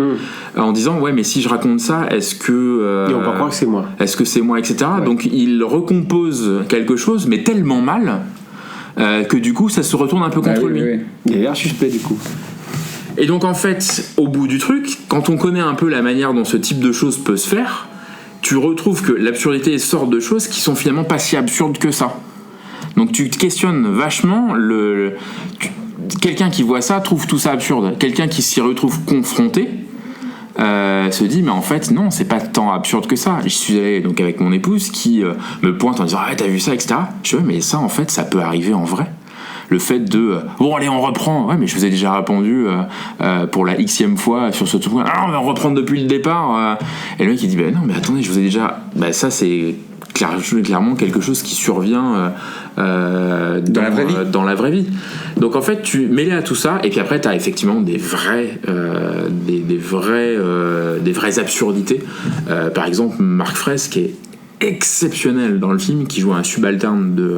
Speaker 5: en disant ouais mais si je raconte ça, est-ce que
Speaker 7: on peut croire que c'est moi,
Speaker 5: etc. Donc il recompose quelque chose mais tellement mal que du coup ça se retourne un peu contre lui.
Speaker 7: Il a l'air suspect du coup.
Speaker 5: Et donc en fait, au bout du truc, quand on connaît un peu la manière dont ce type de choses peut se faire, tu retrouves que l'absurdité sort de choses qui sont finalement pas si absurdes que ça. Donc tu te questionnes vachement, quelqu'un qui voit ça trouve tout ça absurde, quelqu'un qui s'y retrouve confronté se dit mais en fait non, c'est pas tant absurde que ça. Je suis allé donc avec mon épouse qui me pointe en disant ah t'as vu ça, etc. Je dis mais ça en fait ça peut arriver en vrai. Le fait de bon allez on reprend, ouais mais je vous ai déjà répondu pour la xème fois sur ce truc, ah on va reprendre depuis le départ, et le mec il dit non mais attendez je vous ai déjà, ça c'est clairement quelque chose qui survient dans la vraie vie. Donc en fait tu mêlé à tout ça, et puis après t'as effectivement des vraies absurdités, par exemple Marc Fraisse qui est exceptionnel dans le film, qui joue un subalterne de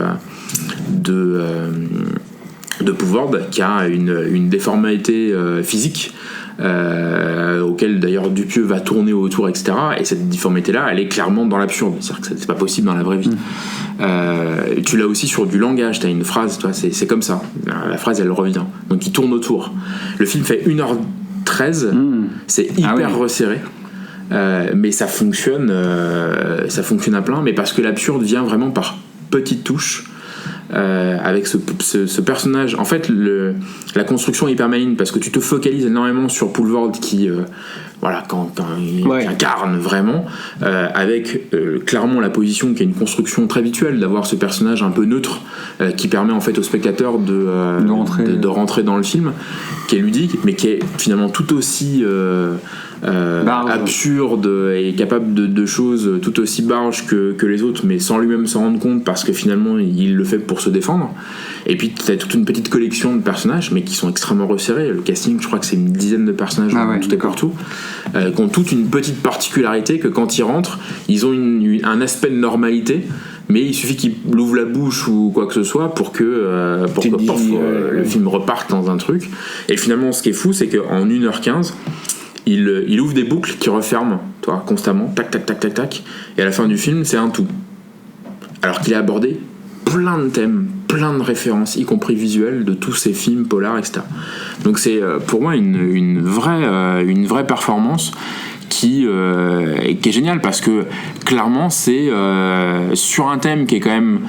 Speaker 5: Poulvord qui a une déformité physique auquel d'ailleurs Dupieux va tourner autour, etc. Et cette déformité-là, elle est clairement dans l'absurde, c'est-à-dire que c'est pas possible dans la vraie vie. Tu l'as aussi sur du langage, t'as une phrase, toi, c'est comme ça, la phrase elle revient, donc il tourne autour. Le film fait 1h13, c'est hyper resserré. Mais ça fonctionne à plein, mais parce que l'absurde vient vraiment par petites touches, avec ce personnage. En fait, la construction est hyper maligne parce que tu te focalises énormément sur Poulvord qui quand il incarne vraiment, avec clairement la position qui est une construction très habituelle d'avoir ce personnage un peu neutre qui permet en fait au spectateur de rentrer dans le film, qui est ludique mais qui est finalement tout aussi absurde et capable de choses tout aussi barges que les autres, mais sans lui-même s'en rendre compte parce que finalement il le fait pour se défendre. Et puis t'as toute une petite collection de personnages mais qui sont extrêmement resserrés. Le casting, je crois que c'est une dizaine de personnages tout et partout, qui ont toute une petite particularité, que quand ils rentrent ils ont un aspect de normalité mais il suffit qu'il ouvre la bouche ou quoi que ce soit pour que le film reparte dans un truc. Et finalement, ce qui est fou, c'est qu'en 1h15, il ouvre des boucles qui referment, toi, constamment, tac, tac, tac, tac, tac, et à la fin du film, c'est un tout. Alors qu'il a abordé plein de thèmes, plein de références, y compris visuelles, de tous ces films polars, etc. Donc c'est pour moi une vraie performance qui est géniale, parce que clairement c'est sur un thème qui est quand même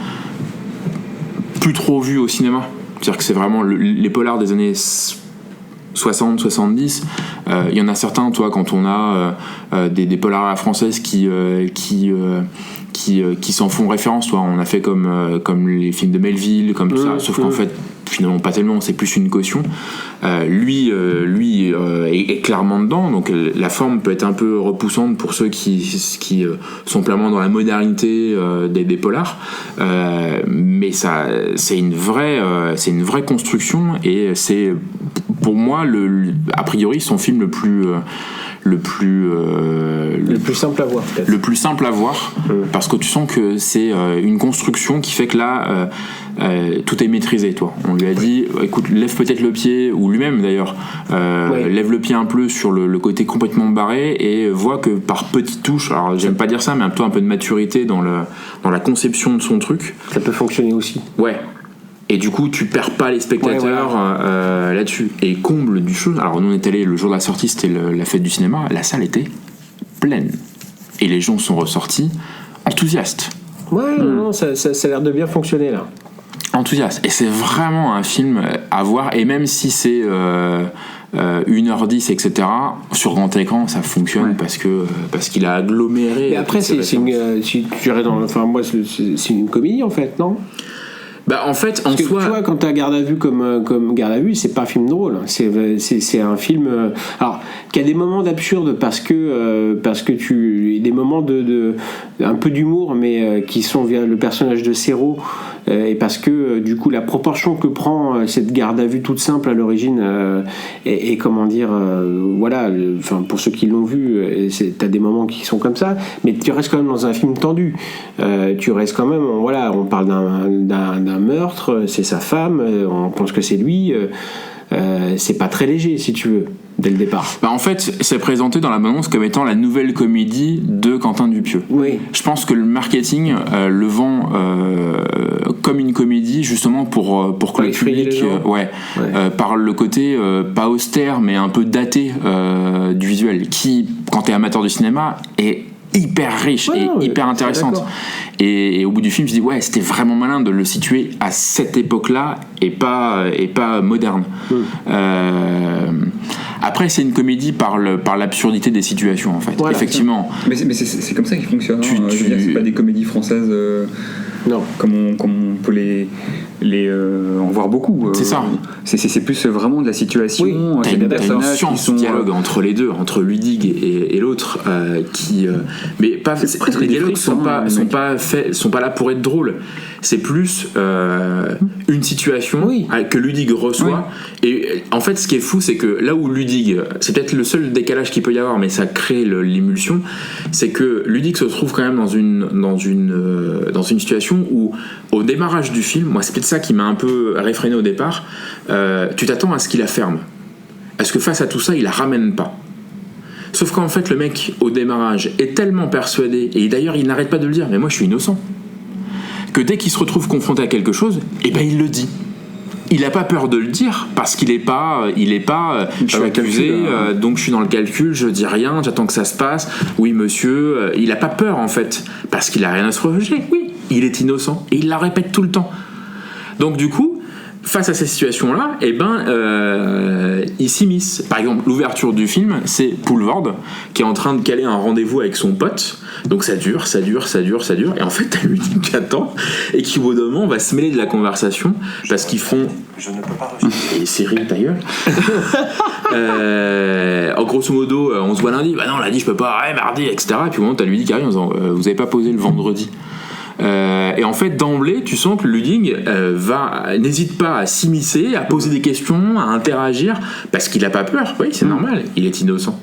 Speaker 5: plus trop vu au cinéma. C'est-à-dire que c'est vraiment les polars des années 60, 70. Il y en a certains, toi, quand on a des polars à la française qui s'en font référence, toi. On a fait comme les films de Melville, comme tout ça, sauf qu'en fait, finalement pas tellement, c'est plus une caution. Lui est clairement dedans, donc la forme peut être un peu repoussante pour ceux qui sont pleinement dans la modernité des polars, mais ça, c'est une vraie construction, et c'est pour moi a priori son film le plus simple à voir, peut-être. Le plus simple à voir, parce que tu sens que c'est une construction qui fait que là tout est maîtrisé, toi. On lui a dit, écoute, lève peut-être le pied, ou lui-même d'ailleurs, lève le pied un peu sur le côté complètement barré, et voit que par petites touches, alors j'aime pas dire ça, mais un peu de maturité dans la conception de son truc. Ça peut fonctionner aussi. Ouais. Et du coup, tu perds pas les spectateurs là-dessus. Et comble du chose, alors nous on est allés le jour de la sortie, c'était la fête du cinéma, la salle était pleine. Et les gens sont ressortis enthousiastes. Ouais, non, ça a l'air de bien fonctionner là. Enthousiaste. Et c'est vraiment un film à voir, et même si c'est 1h10, etc., sur grand écran, ça fonctionne parce qu'il a aggloméré. Mais après, c'est une comédie en fait, non ? Bah en fait, en soi, tu vois, quand t'as Garde à vue comme Garde à vue, c'est pas un film drôle. C'est un film, alors qui a des moments d'absurde parce que des moments de un peu d'humour, mais qui sont via le personnage de Serrault, et parce que du coup la proportion que prend cette garde à vue toute simple à l'origine et comment dire, voilà, enfin pour ceux qui l'ont vu, t'as des moments qui sont comme ça, mais tu restes quand même dans un film tendu. Tu restes quand même, voilà, on parle d'un meurtre, c'est sa femme, on pense que c'est lui, c'est pas très léger si tu veux dès le départ. Bah en fait, c'est présenté dans la bande-annonce comme étant la nouvelle comédie de Quentin Dupieux. Oui. Je pense que le marketing le vend comme une comédie, justement pour que le public par le côté pas austère mais un peu daté du visuel, qui, quand t'es amateur du cinéma, est hyper riche et hyper intéressante. Et au bout du film, je dis c'était vraiment malin de le situer à cette époque-là et pas moderne. Après, c'est une comédie par l'absurdité des situations, en fait. Voilà, effectivement.
Speaker 6: Mais c'est comme ça qu'il fonctionne. Je veux dire, c'est pas des comédies françaises. Non. Comme on peut les en voir beaucoup. C'est ça. C'est plus vraiment de la situation. Oui.
Speaker 5: T'as une science dialogue entre les deux, entre Ludig et l'autre, mais pas. Les dialogues sont pas là pour être drôles. C'est plus une situation que Ludig reçoit. Oui. Et en fait, ce qui est fou, c'est que là où Ludig, c'est peut-être le seul décalage qu'il peut y avoir, mais ça crée l'émulsion, c'est que Ludig se trouve quand même dans une situation où, au démarrage du film, moi c'est peut-être ça qui m'a un peu réfréné au départ, tu t'attends à ce qu'il la ferme, à ce que face à tout ça il la ramène pas. Sauf qu'en fait le mec au démarrage est tellement persuadé, et d'ailleurs il n'arrête pas de le dire, mais moi je suis innocent, que dès qu'il se retrouve confronté à quelque chose, il le dit. Il n'a pas peur de le dire parce qu'il est pas je suis accusé, donc je suis dans le calcul, je dis rien, j'attends que ça se passe. Oui monsieur, il n'a pas peur en fait parce qu'il a rien à se reprocher. Oui, il est innocent et il la répète tout le temps. Donc du coup, face à ces situations-là, il s'immisce. Par exemple, l'ouverture du film, c'est Poulvord qui est en train de caler un rendez-vous avec son pote. Donc ça dure, et en fait t'as Ludig qui attend et qui au bout d'un moment va se mêler de la conversation parce qu'ils font. Je ne peux pas refuser. Et Cyril, ta gueule. En grosso modo, on se voit lundi. Bah non, lundi je peux pas. Mardi, etc. Et puis au moment t'as Ludig qui arrive en disant vous avez pas posé le vendredi. Et en fait d'emblée tu sens que Ludig n'hésite pas à s'immiscer, à poser des questions, à interagir parce qu'il a pas peur. Oui, c'est normal, il est innocent.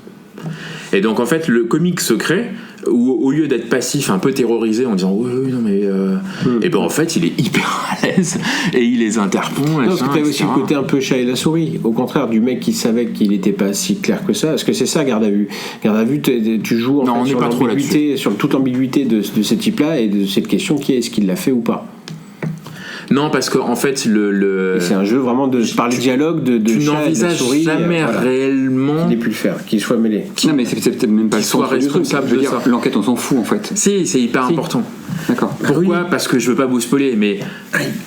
Speaker 5: Et donc en fait le comique se crée où au lieu d'être passif, un peu terrorisé en disant oui non mais et ben en fait il est hyper à l'aise et il les interpond.
Speaker 7: Non, parce que t'avais aussi le côté un peu chat et la souris, au contraire du mec qui savait qu'il n'était pas si clair que ça. Parce que c'est ça Garde à vue. Garde à vue, tu joues en fait, sur l'ambiguïté, sur toute l'ambiguïté de ce type-là et de cette question qui est-ce qu'il l'a fait ou pas.
Speaker 5: Non, parce qu'en fait,
Speaker 7: c'est un jeu vraiment par les dialogues de
Speaker 5: tu
Speaker 7: chat
Speaker 5: n'envisages
Speaker 7: souris,
Speaker 5: jamais réellement
Speaker 7: qu'il ait pu le faire, qu'il soit mêlé.
Speaker 6: Non, mais c'est peut-être même pas
Speaker 5: qu'il soit responsable de ça.
Speaker 6: L'enquête, on s'en fout en fait.
Speaker 5: Si, c'est hyper important.
Speaker 6: D'accord.
Speaker 5: Pourquoi ? Parce que je veux pas vous spoiler, mais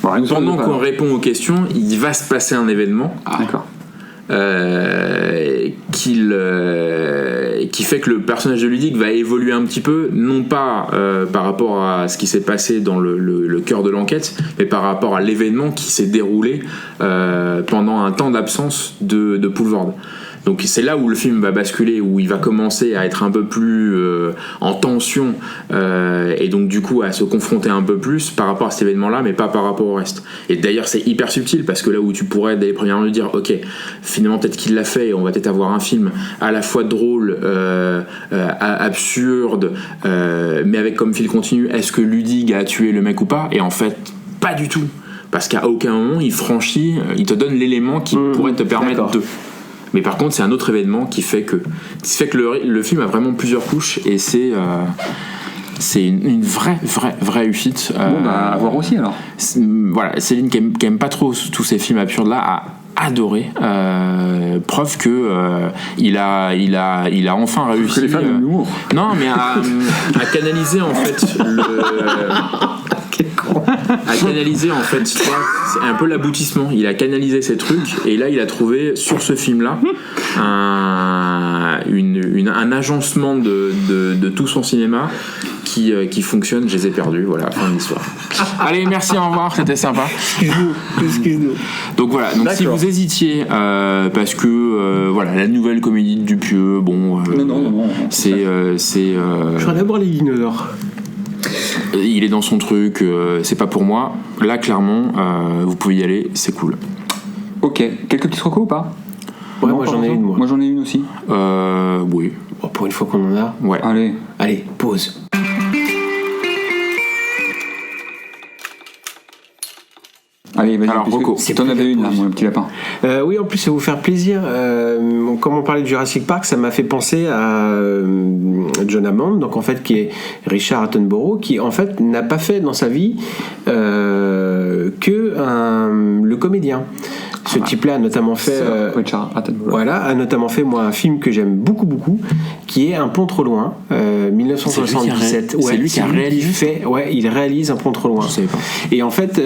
Speaker 5: pendant qu'on répond aux questions, il va se passer un événement.
Speaker 6: D'accord.
Speaker 5: Qui fait que le personnage de Ludic va évoluer un petit peu, non pas par rapport à ce qui s'est passé dans le cœur de l'enquête, mais par rapport à l'événement qui s'est déroulé pendant un temps d'absence de Poulvord. Donc c'est là où le film va basculer, où il va commencer à être un peu plus en tension et donc du coup à se confronter un peu plus par rapport à cet événement-là, mais pas par rapport au reste. Et d'ailleurs c'est hyper subtil parce que là où tu pourrais dès les premières minutes dire ok, finalement peut-être qu'il l'a fait et on va peut-être avoir un film à la fois drôle, absurde, mais avec comme fil continu est-ce que Ludig a tué le mec ou pas, et en fait pas du tout, parce qu'à aucun moment il te donne l'élément qui pourrait te permettre de. Mais par contre, c'est un autre événement qui fait que le film a vraiment plusieurs couches et c'est une vraie réussite.
Speaker 6: À voir aussi alors.
Speaker 5: Voilà, Céline qui aime pas trop tous ces films absurdes là a adoré. Preuve que il a enfin réussi.
Speaker 6: Que les fans aiment l'humour.
Speaker 5: Non, mais à canaliser en fait à canaliser en fait, c'est un peu l'aboutissement. Il a canalisé ces trucs et là il a trouvé sur ce film là un agencement de tout son cinéma qui fonctionne. Je les ai perdus, voilà, fin de l'histoire. Allez, merci, au revoir, c'était sympa.
Speaker 7: Excuse-nous.
Speaker 5: Donc voilà, donc si vous hésitiez parce que voilà, la nouvelle comédie de Dupieux, bon
Speaker 6: non.
Speaker 5: c'est
Speaker 7: Je voudrais d'abord les dinosaures.
Speaker 5: Il est dans son truc, c'est pas pour moi. Là, clairement, vous pouvez y aller, c'est cool.
Speaker 6: Ok, quelques petits recos ou pas?
Speaker 7: Ouais, moi j'en ai une.
Speaker 6: Moi j'en ai une aussi.
Speaker 5: Oui.
Speaker 7: Bon, pour une fois qu'on en a.
Speaker 5: Ouais.
Speaker 7: Allez, pause.
Speaker 6: Allez, vas-y.
Speaker 5: Alors, Rocco,
Speaker 6: t'en avais une là, mon petit lapin.
Speaker 7: Oui, en plus, ça va vous faire plaisir. Comme on parlait de Jurassic Park, ça m'a fait penser à John Hammond, donc en fait, qui est Richard Attenborough, qui en fait n'a pas fait dans sa vie que le comédien. Ce type-là a notamment fait,
Speaker 6: Richard Attenborough.
Speaker 7: voilà, a notamment fait moi un film que j'aime beaucoup, qui est Un pont trop loin, 1977.
Speaker 5: C'est lui qui a réalisé.
Speaker 7: Il réalise Un pont trop loin.
Speaker 5: Je savais pas.
Speaker 7: Et en fait,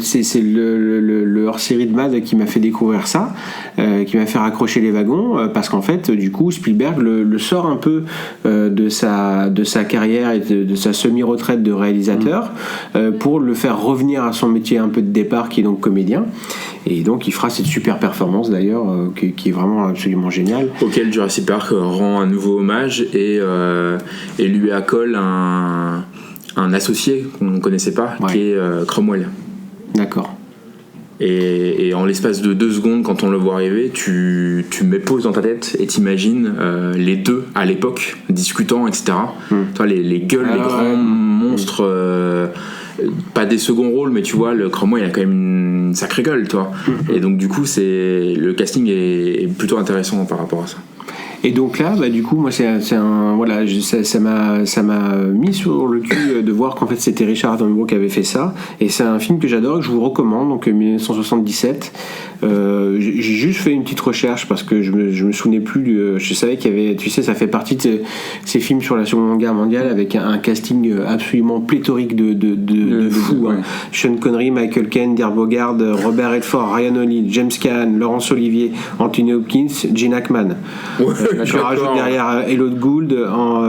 Speaker 7: c'est le hors-série de Mad qui m'a fait découvrir ça, qui m'a fait raccrocher les wagons, parce qu'en fait, du coup, Spielberg le sort un peu de sa carrière et de sa semi-retraite de réalisateur pour le faire revenir à son métier un peu de départ, qui est donc comédien. Et donc il fera cette super performance d'ailleurs qui est vraiment absolument géniale,
Speaker 5: auquel Jurassic Park rend un nouveau hommage et lui accole un associé qu'on ne connaissait pas, qui est Cromwell.
Speaker 7: D'accord.
Speaker 5: Et en l'espace de 2 secondes, quand on le voit arriver, tu mets pause dans ta tête et t'imagines les deux à l'époque discutant, etc. Toi, les gueules, les grands monstres, pas des seconds rôles, mais tu vois, le Cromwell, il a quand même une sacrée gueule, toi. Et donc, du coup, le casting est plutôt intéressant par rapport à ça.
Speaker 7: Et donc là, du coup, moi, ça m'a mis sur le cul de voir qu'en fait c'était Richard Attenborough qui avait fait ça. Et c'est un film que j'adore, que je vous recommande. Donc 1977. J'ai juste fait une petite recherche parce que je me souvenais plus. Je savais qu'il y avait, tu sais, ça fait partie de ces films sur la Seconde Guerre mondiale avec un casting absolument pléthorique de fous.
Speaker 6: Ouais.
Speaker 7: Sean Connery, Michael Caine, Dirk Bogarde, Robert Redford, Ryan O'Neal, James Caan, Laurence Olivier, Anthony Hopkins, Gene Hackman. Tu rajoutes derrière Elliot Gould,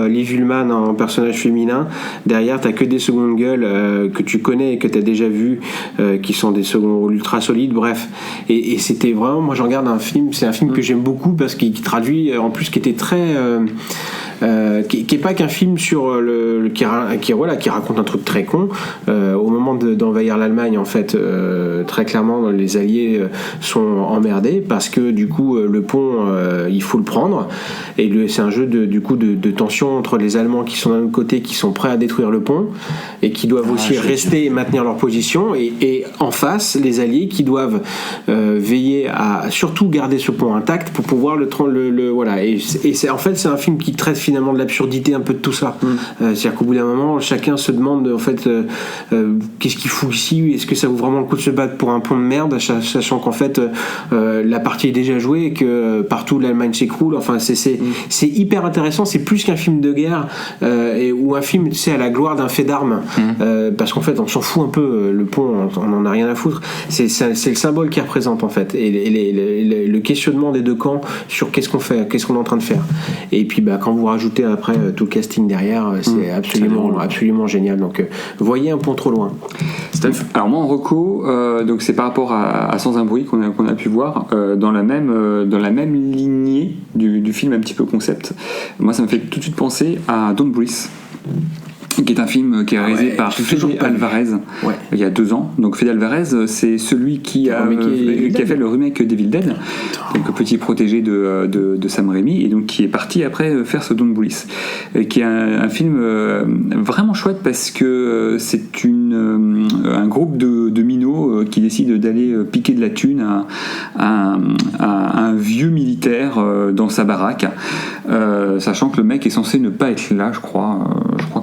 Speaker 7: Liv Ullmann en personnage féminin. Derrière, t'as que des secondes gueules que tu connais et que t'as déjà vu, qui sont des seconds rôles ultra solides. Bref, et c'était vraiment, moi j'en garde un film. C'est un film que j'aime beaucoup parce qu'il traduit, en plus, qui était très qui est pas qu'un film sur qui raconte un truc très con. Au moment d'envahir l'Allemagne, en fait, très clairement, les Alliés sont emmerdés parce que du coup, le pont, il faut le prendre. Et c'est un jeu de tension entre les Allemands qui sont d'un autre côté, qui sont prêts à détruire le pont et qui doivent aussi rester et maintenir leur position. Et en face, les Alliés qui doivent veiller à surtout garder ce pont intact pour pouvoir voilà. Et c'est, en fait, c'est un film qui traite finalement de l'absurdité un peu de tout ça. C'est-à-dire qu'au bout d'un moment, chacun se demande en fait qu'est-ce qu'il fout ici, est-ce que ça vaut vraiment le coup de se battre pour un pont de merde, sachant qu'en fait la partie est déjà jouée et que partout l'Allemagne s'écroule. Enfin, c'est hyper intéressant. C'est plus qu'un film de guerre ou un film, tu sais, à la gloire d'un fait d'armes, parce qu'en fait on s'en fout un peu. Le pont, on en a rien à foutre. C'est le symbole qu'il représente en fait, et le questionnement des deux camps sur qu'est-ce qu'on fait, qu'est-ce qu'on est en train de faire. Et puis quand vous rajoutez après tout le casting derrière, c'est absolument génial. Donc voyez Un pont trop loin.
Speaker 6: Alors moi en reco, donc c'est par rapport à Sans un bruit qu'on a pu voir dans la même lignée du film un petit peu concept. Moi ça me fait tout de suite penser à Don't Breathe, qui est un film qui est réalisé par Fede Alvarez il y a 2 ans. Donc Fede Alvarez, c'est celui qui a fait le remake d'Evil Dead, donc petit protégé de Sam Raimi, et donc qui est parti après faire ce Don't Breathe, qui est un film vraiment chouette parce que c'est un groupe de minots qui décide d'aller piquer de la thune à un vieux militaire dans sa baraque, sachant que le mec est censé ne pas être là, je crois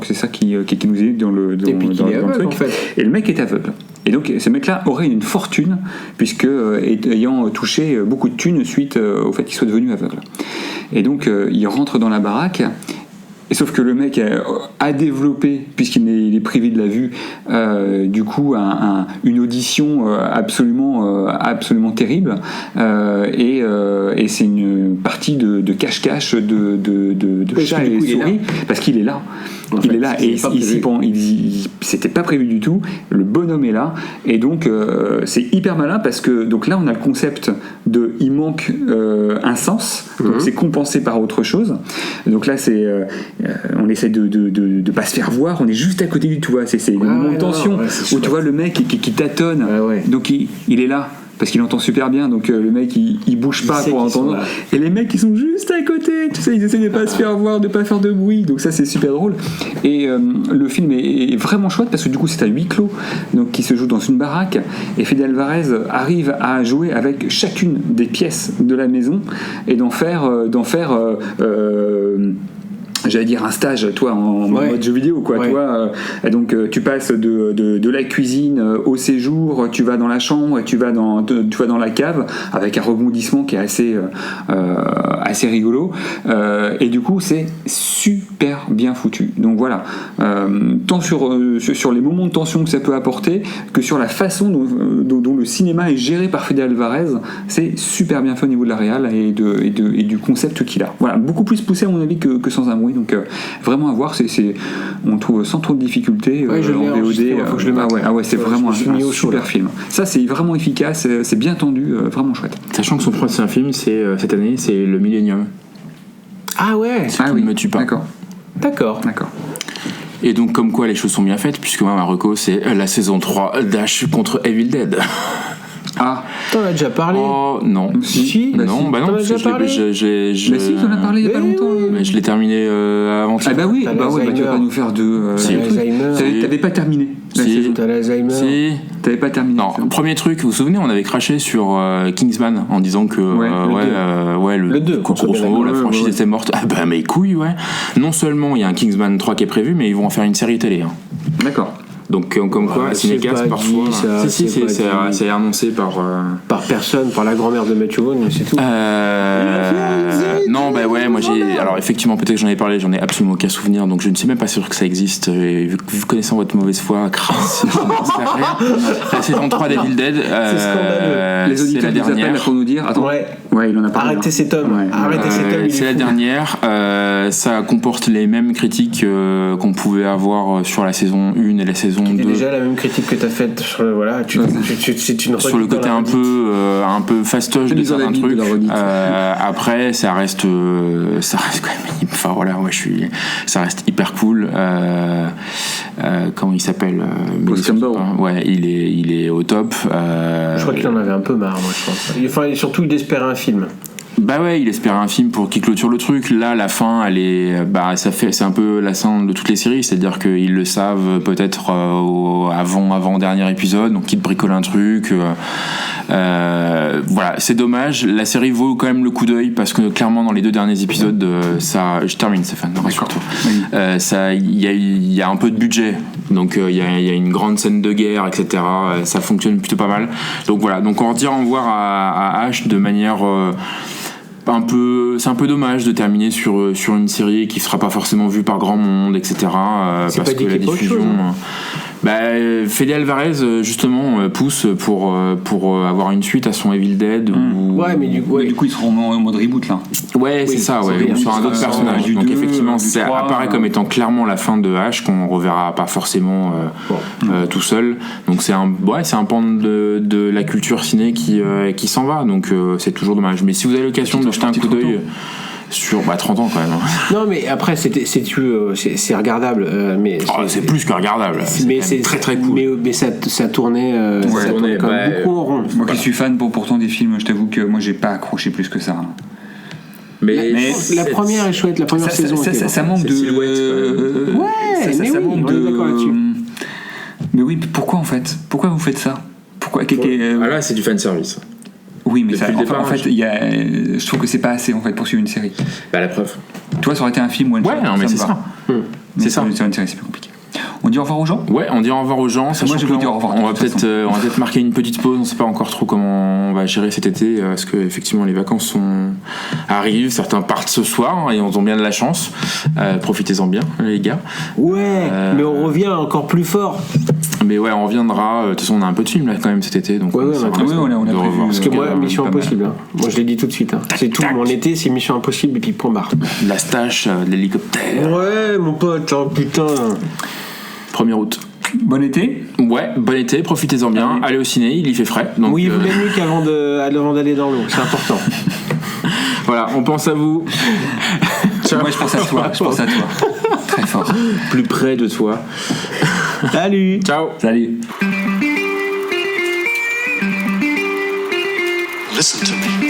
Speaker 6: que c'est ça qui nous est dans le truc. En fait. Et le mec est aveugle. Et donc ce mec-là aurait une fortune, puisque ayant touché beaucoup de thunes suite au fait qu'il soit devenu aveugle. Et donc il rentre dans la baraque. Et sauf que le mec a développé, puisqu'il est privé de la vue, du coup une audition absolument terrible, et c'est une partie de cache-cache de chat et souris, parce qu'il est là. Il est là, et c'était pas prévu du tout. Le bonhomme est là, et donc c'est hyper malin, parce que donc là on a le concept de il manque un sens, donc c'est compensé par autre chose. Donc là c'est on essaie de pas se faire voir, on est juste à côté du tout, c'est le moment de tension où tu vois le mec qui tâtonne, donc il est là parce qu'il entend super bien, donc le mec il bouge pas pour entendre, et les mecs ils sont juste à côté, tu sais, ils essaient de pas se faire voir, de pas faire de bruit, donc ça c'est super drôle. Et le film est vraiment chouette parce que du coup c'est à huis clos, donc qui se joue dans une baraque, et Fede Alvarez arrive à jouer avec chacune des pièces de la maison et d'en faire j'allais dire un stage, toi, en mode jeu vidéo, quoi. Tu vois, donc tu passes de la cuisine au séjour, tu vas dans la chambre, et tu vas dans la cave, avec un rebondissement qui est assez rigolo, et du coup c'est super bien foutu. Donc voilà, tant sur les moments de tension que ça peut apporter, que sur la façon dont le cinéma est géré par Fede Alvarez, c'est super bien fait au niveau de la réal et du concept qu'il a. Voilà, beaucoup plus poussé à mon avis que Sans un bruit. Donc vraiment à voir, on trouve sans trop de difficultés en VOD.
Speaker 7: Faut que je le mette.
Speaker 6: C'est vraiment un super film. Ça c'est vraiment efficace, c'est bien tendu, vraiment chouette.
Speaker 5: Sachant que son prochain film cette année c'est le Millennium.
Speaker 7: Ah ouais.
Speaker 5: Ne me tue pas.
Speaker 7: D'accord.
Speaker 5: Et donc comme quoi les choses sont bien faites, puisque moi Marocco c'est la saison 3 d'Ash contre Evil Dead.
Speaker 6: Ah,
Speaker 7: t'en as déjà parlé?
Speaker 5: Oh non.
Speaker 7: Si.
Speaker 5: Non, bah non, parce que
Speaker 6: si, t'en as parlé il y a pas longtemps.
Speaker 5: Mais je l'ai terminé avant-hier.
Speaker 6: Ah bah oui, tu vas pas nous faire deux. T'avais pas terminé.
Speaker 7: T'as l'Alzheimer.
Speaker 5: Si.
Speaker 6: T'avais pas terminé.
Speaker 5: Non, premier truc, vous vous souvenez, on avait craché sur Kingsman en disant que le 2, grosso modo, la franchise était morte. Ah bah mes couilles, ouais. Non seulement il y a un Kingsman 3 qui est prévu, mais ils vont en faire une série télé.
Speaker 6: D'accord.
Speaker 5: Donc comme quoi, Cinécast parfois. C'est annoncé par
Speaker 7: personne, par la grand-mère de Matthew Vaughn, c'est tout.
Speaker 5: Non, bah ouais, moi j'ai. Alors effectivement, peut-être que j'en ai parlé, j'en ai absolument aucun souvenir, donc je ne suis même pas sûr que ça existe. Et vu connaissant votre mauvaise foi, crasse, je n'en sais rien. La saison 3 d'Evil Dead,
Speaker 7: c'est scandaleux.
Speaker 6: Les auditeurs nous appellent pour nous dire. Attends, ouais, il en a parlé.
Speaker 7: Arrêtez cet homme.
Speaker 5: C'est la dernière. Ça comporte les mêmes critiques qu'on pouvait avoir sur la saison 1 et la saison saison 2.
Speaker 7: C'est déjà la même critique que t'as faite sur le, voilà, c'est une
Speaker 5: sur le côté un peu fastoche de certains trucs. Après, ça reste quand même. Enfin voilà, ça reste hyper cool. Comment il s'appelle
Speaker 6: Bruce Campbell.
Speaker 5: Ouais, il est au top.
Speaker 7: Je crois qu'il en avait un peu marre, moi, je pense. Enfin, surtout, il espérait un film.
Speaker 5: Bah ouais, il espérait un film pour qu'il clôture le truc. Là, la fin, elle est, c'est un peu la fin de toutes les séries, c'est-à-dire qu'ils le savent peut-être avant dernier épisode, donc ils te bricolent un truc. Voilà, c'est dommage. La série vaut quand même le coup d'œil parce que clairement dans les 2 derniers épisodes, ça, je termine, Stéphane. Rassure-toi. Ça, il y a un peu de budget, donc il y a une grande scène de guerre, etc. Ça fonctionne plutôt pas mal. Donc voilà, donc on redire au revoir à Ash de manière c'est un peu dommage de terminer sur une série qui sera pas forcément vue par grand monde, etc. Parce que la diffusion. Fede Alvarez justement pousse pour avoir une suite à son Evil Dead.
Speaker 6: Ouais, mais du coup ils seront en mode reboot là.
Speaker 5: Ouais, oui, c'est ça. Ouais, sur un autre personnage. Donc effectivement, ça apparaît comme étant clairement la fin de Ash qu'on reverra pas forcément tout seul. Donc c'est un pan de la culture ciné qui s'en va. Donc c'est toujours dommage. Mais si vous avez l'occasion de jeter un coup d'œil. Sur 30 ans quand même.
Speaker 7: Non mais après c'est regardable mais
Speaker 5: c'est plus que regardable. C'est très très cool.
Speaker 7: Mais ça tournait ça tournait quand même beaucoup en rond.
Speaker 6: Moi qui suis fan pourtant des films, je t'avoue que moi j'ai pas accroché plus que ça.
Speaker 7: Mais la première est chouette, la première saison.
Speaker 6: Ça manque de
Speaker 7: ça manque de. D'accord là-dessus.
Speaker 6: Mais oui, pourquoi en fait ? Pourquoi vous faites ça ? Pourquoi
Speaker 5: là c'est du fan service.
Speaker 6: Oui, mais ça, en fait, je trouve que c'est pas assez en fait pour suivre une série.
Speaker 5: La preuve.
Speaker 6: Toi, ça aurait été un film ou une série.
Speaker 5: Ouais, non, mais c'est ça.
Speaker 6: C'est ça. Sur une série, c'est plus compliqué. On dit au revoir aux gens ?
Speaker 5: Ouais, on dit au revoir aux gens.
Speaker 6: Moi, je veux dire au revoir.
Speaker 5: On va peut-être marquer une petite pause. On sait pas encore trop comment on va gérer cet été, parce que effectivement les vacances arrivent. Certains partent ce soir et on ont bien de la chance. Profitez-en bien, les gars.
Speaker 7: Ouais, mais on revient encore plus fort.
Speaker 5: Mais ouais, on reviendra. De toute façon, on a un peu de films là quand même cet été, donc
Speaker 7: on a
Speaker 5: prévu.
Speaker 7: Parce que moi, Mission Impossible. Moi, je l'ai dit tout de suite. C'est tout. Mon été, c'est Mission Impossible et puis point barre.
Speaker 5: La stache, l'hélicoptère.
Speaker 7: Ouais, mon pote. Putain.
Speaker 5: 1er août.
Speaker 6: Bon été.
Speaker 5: Ouais, bon été, profitez-en bien. Allez au ciné, il y fait frais. Donc,
Speaker 7: oui, vous l'aimez qu'avant d'aller dans l'eau, c'est important.
Speaker 5: Voilà, on pense à vous.
Speaker 6: Moi, je pense à toi. Très fort.
Speaker 5: Plus près de toi.
Speaker 7: Salut.
Speaker 5: Ciao.
Speaker 6: Salut.
Speaker 1: Listen to me.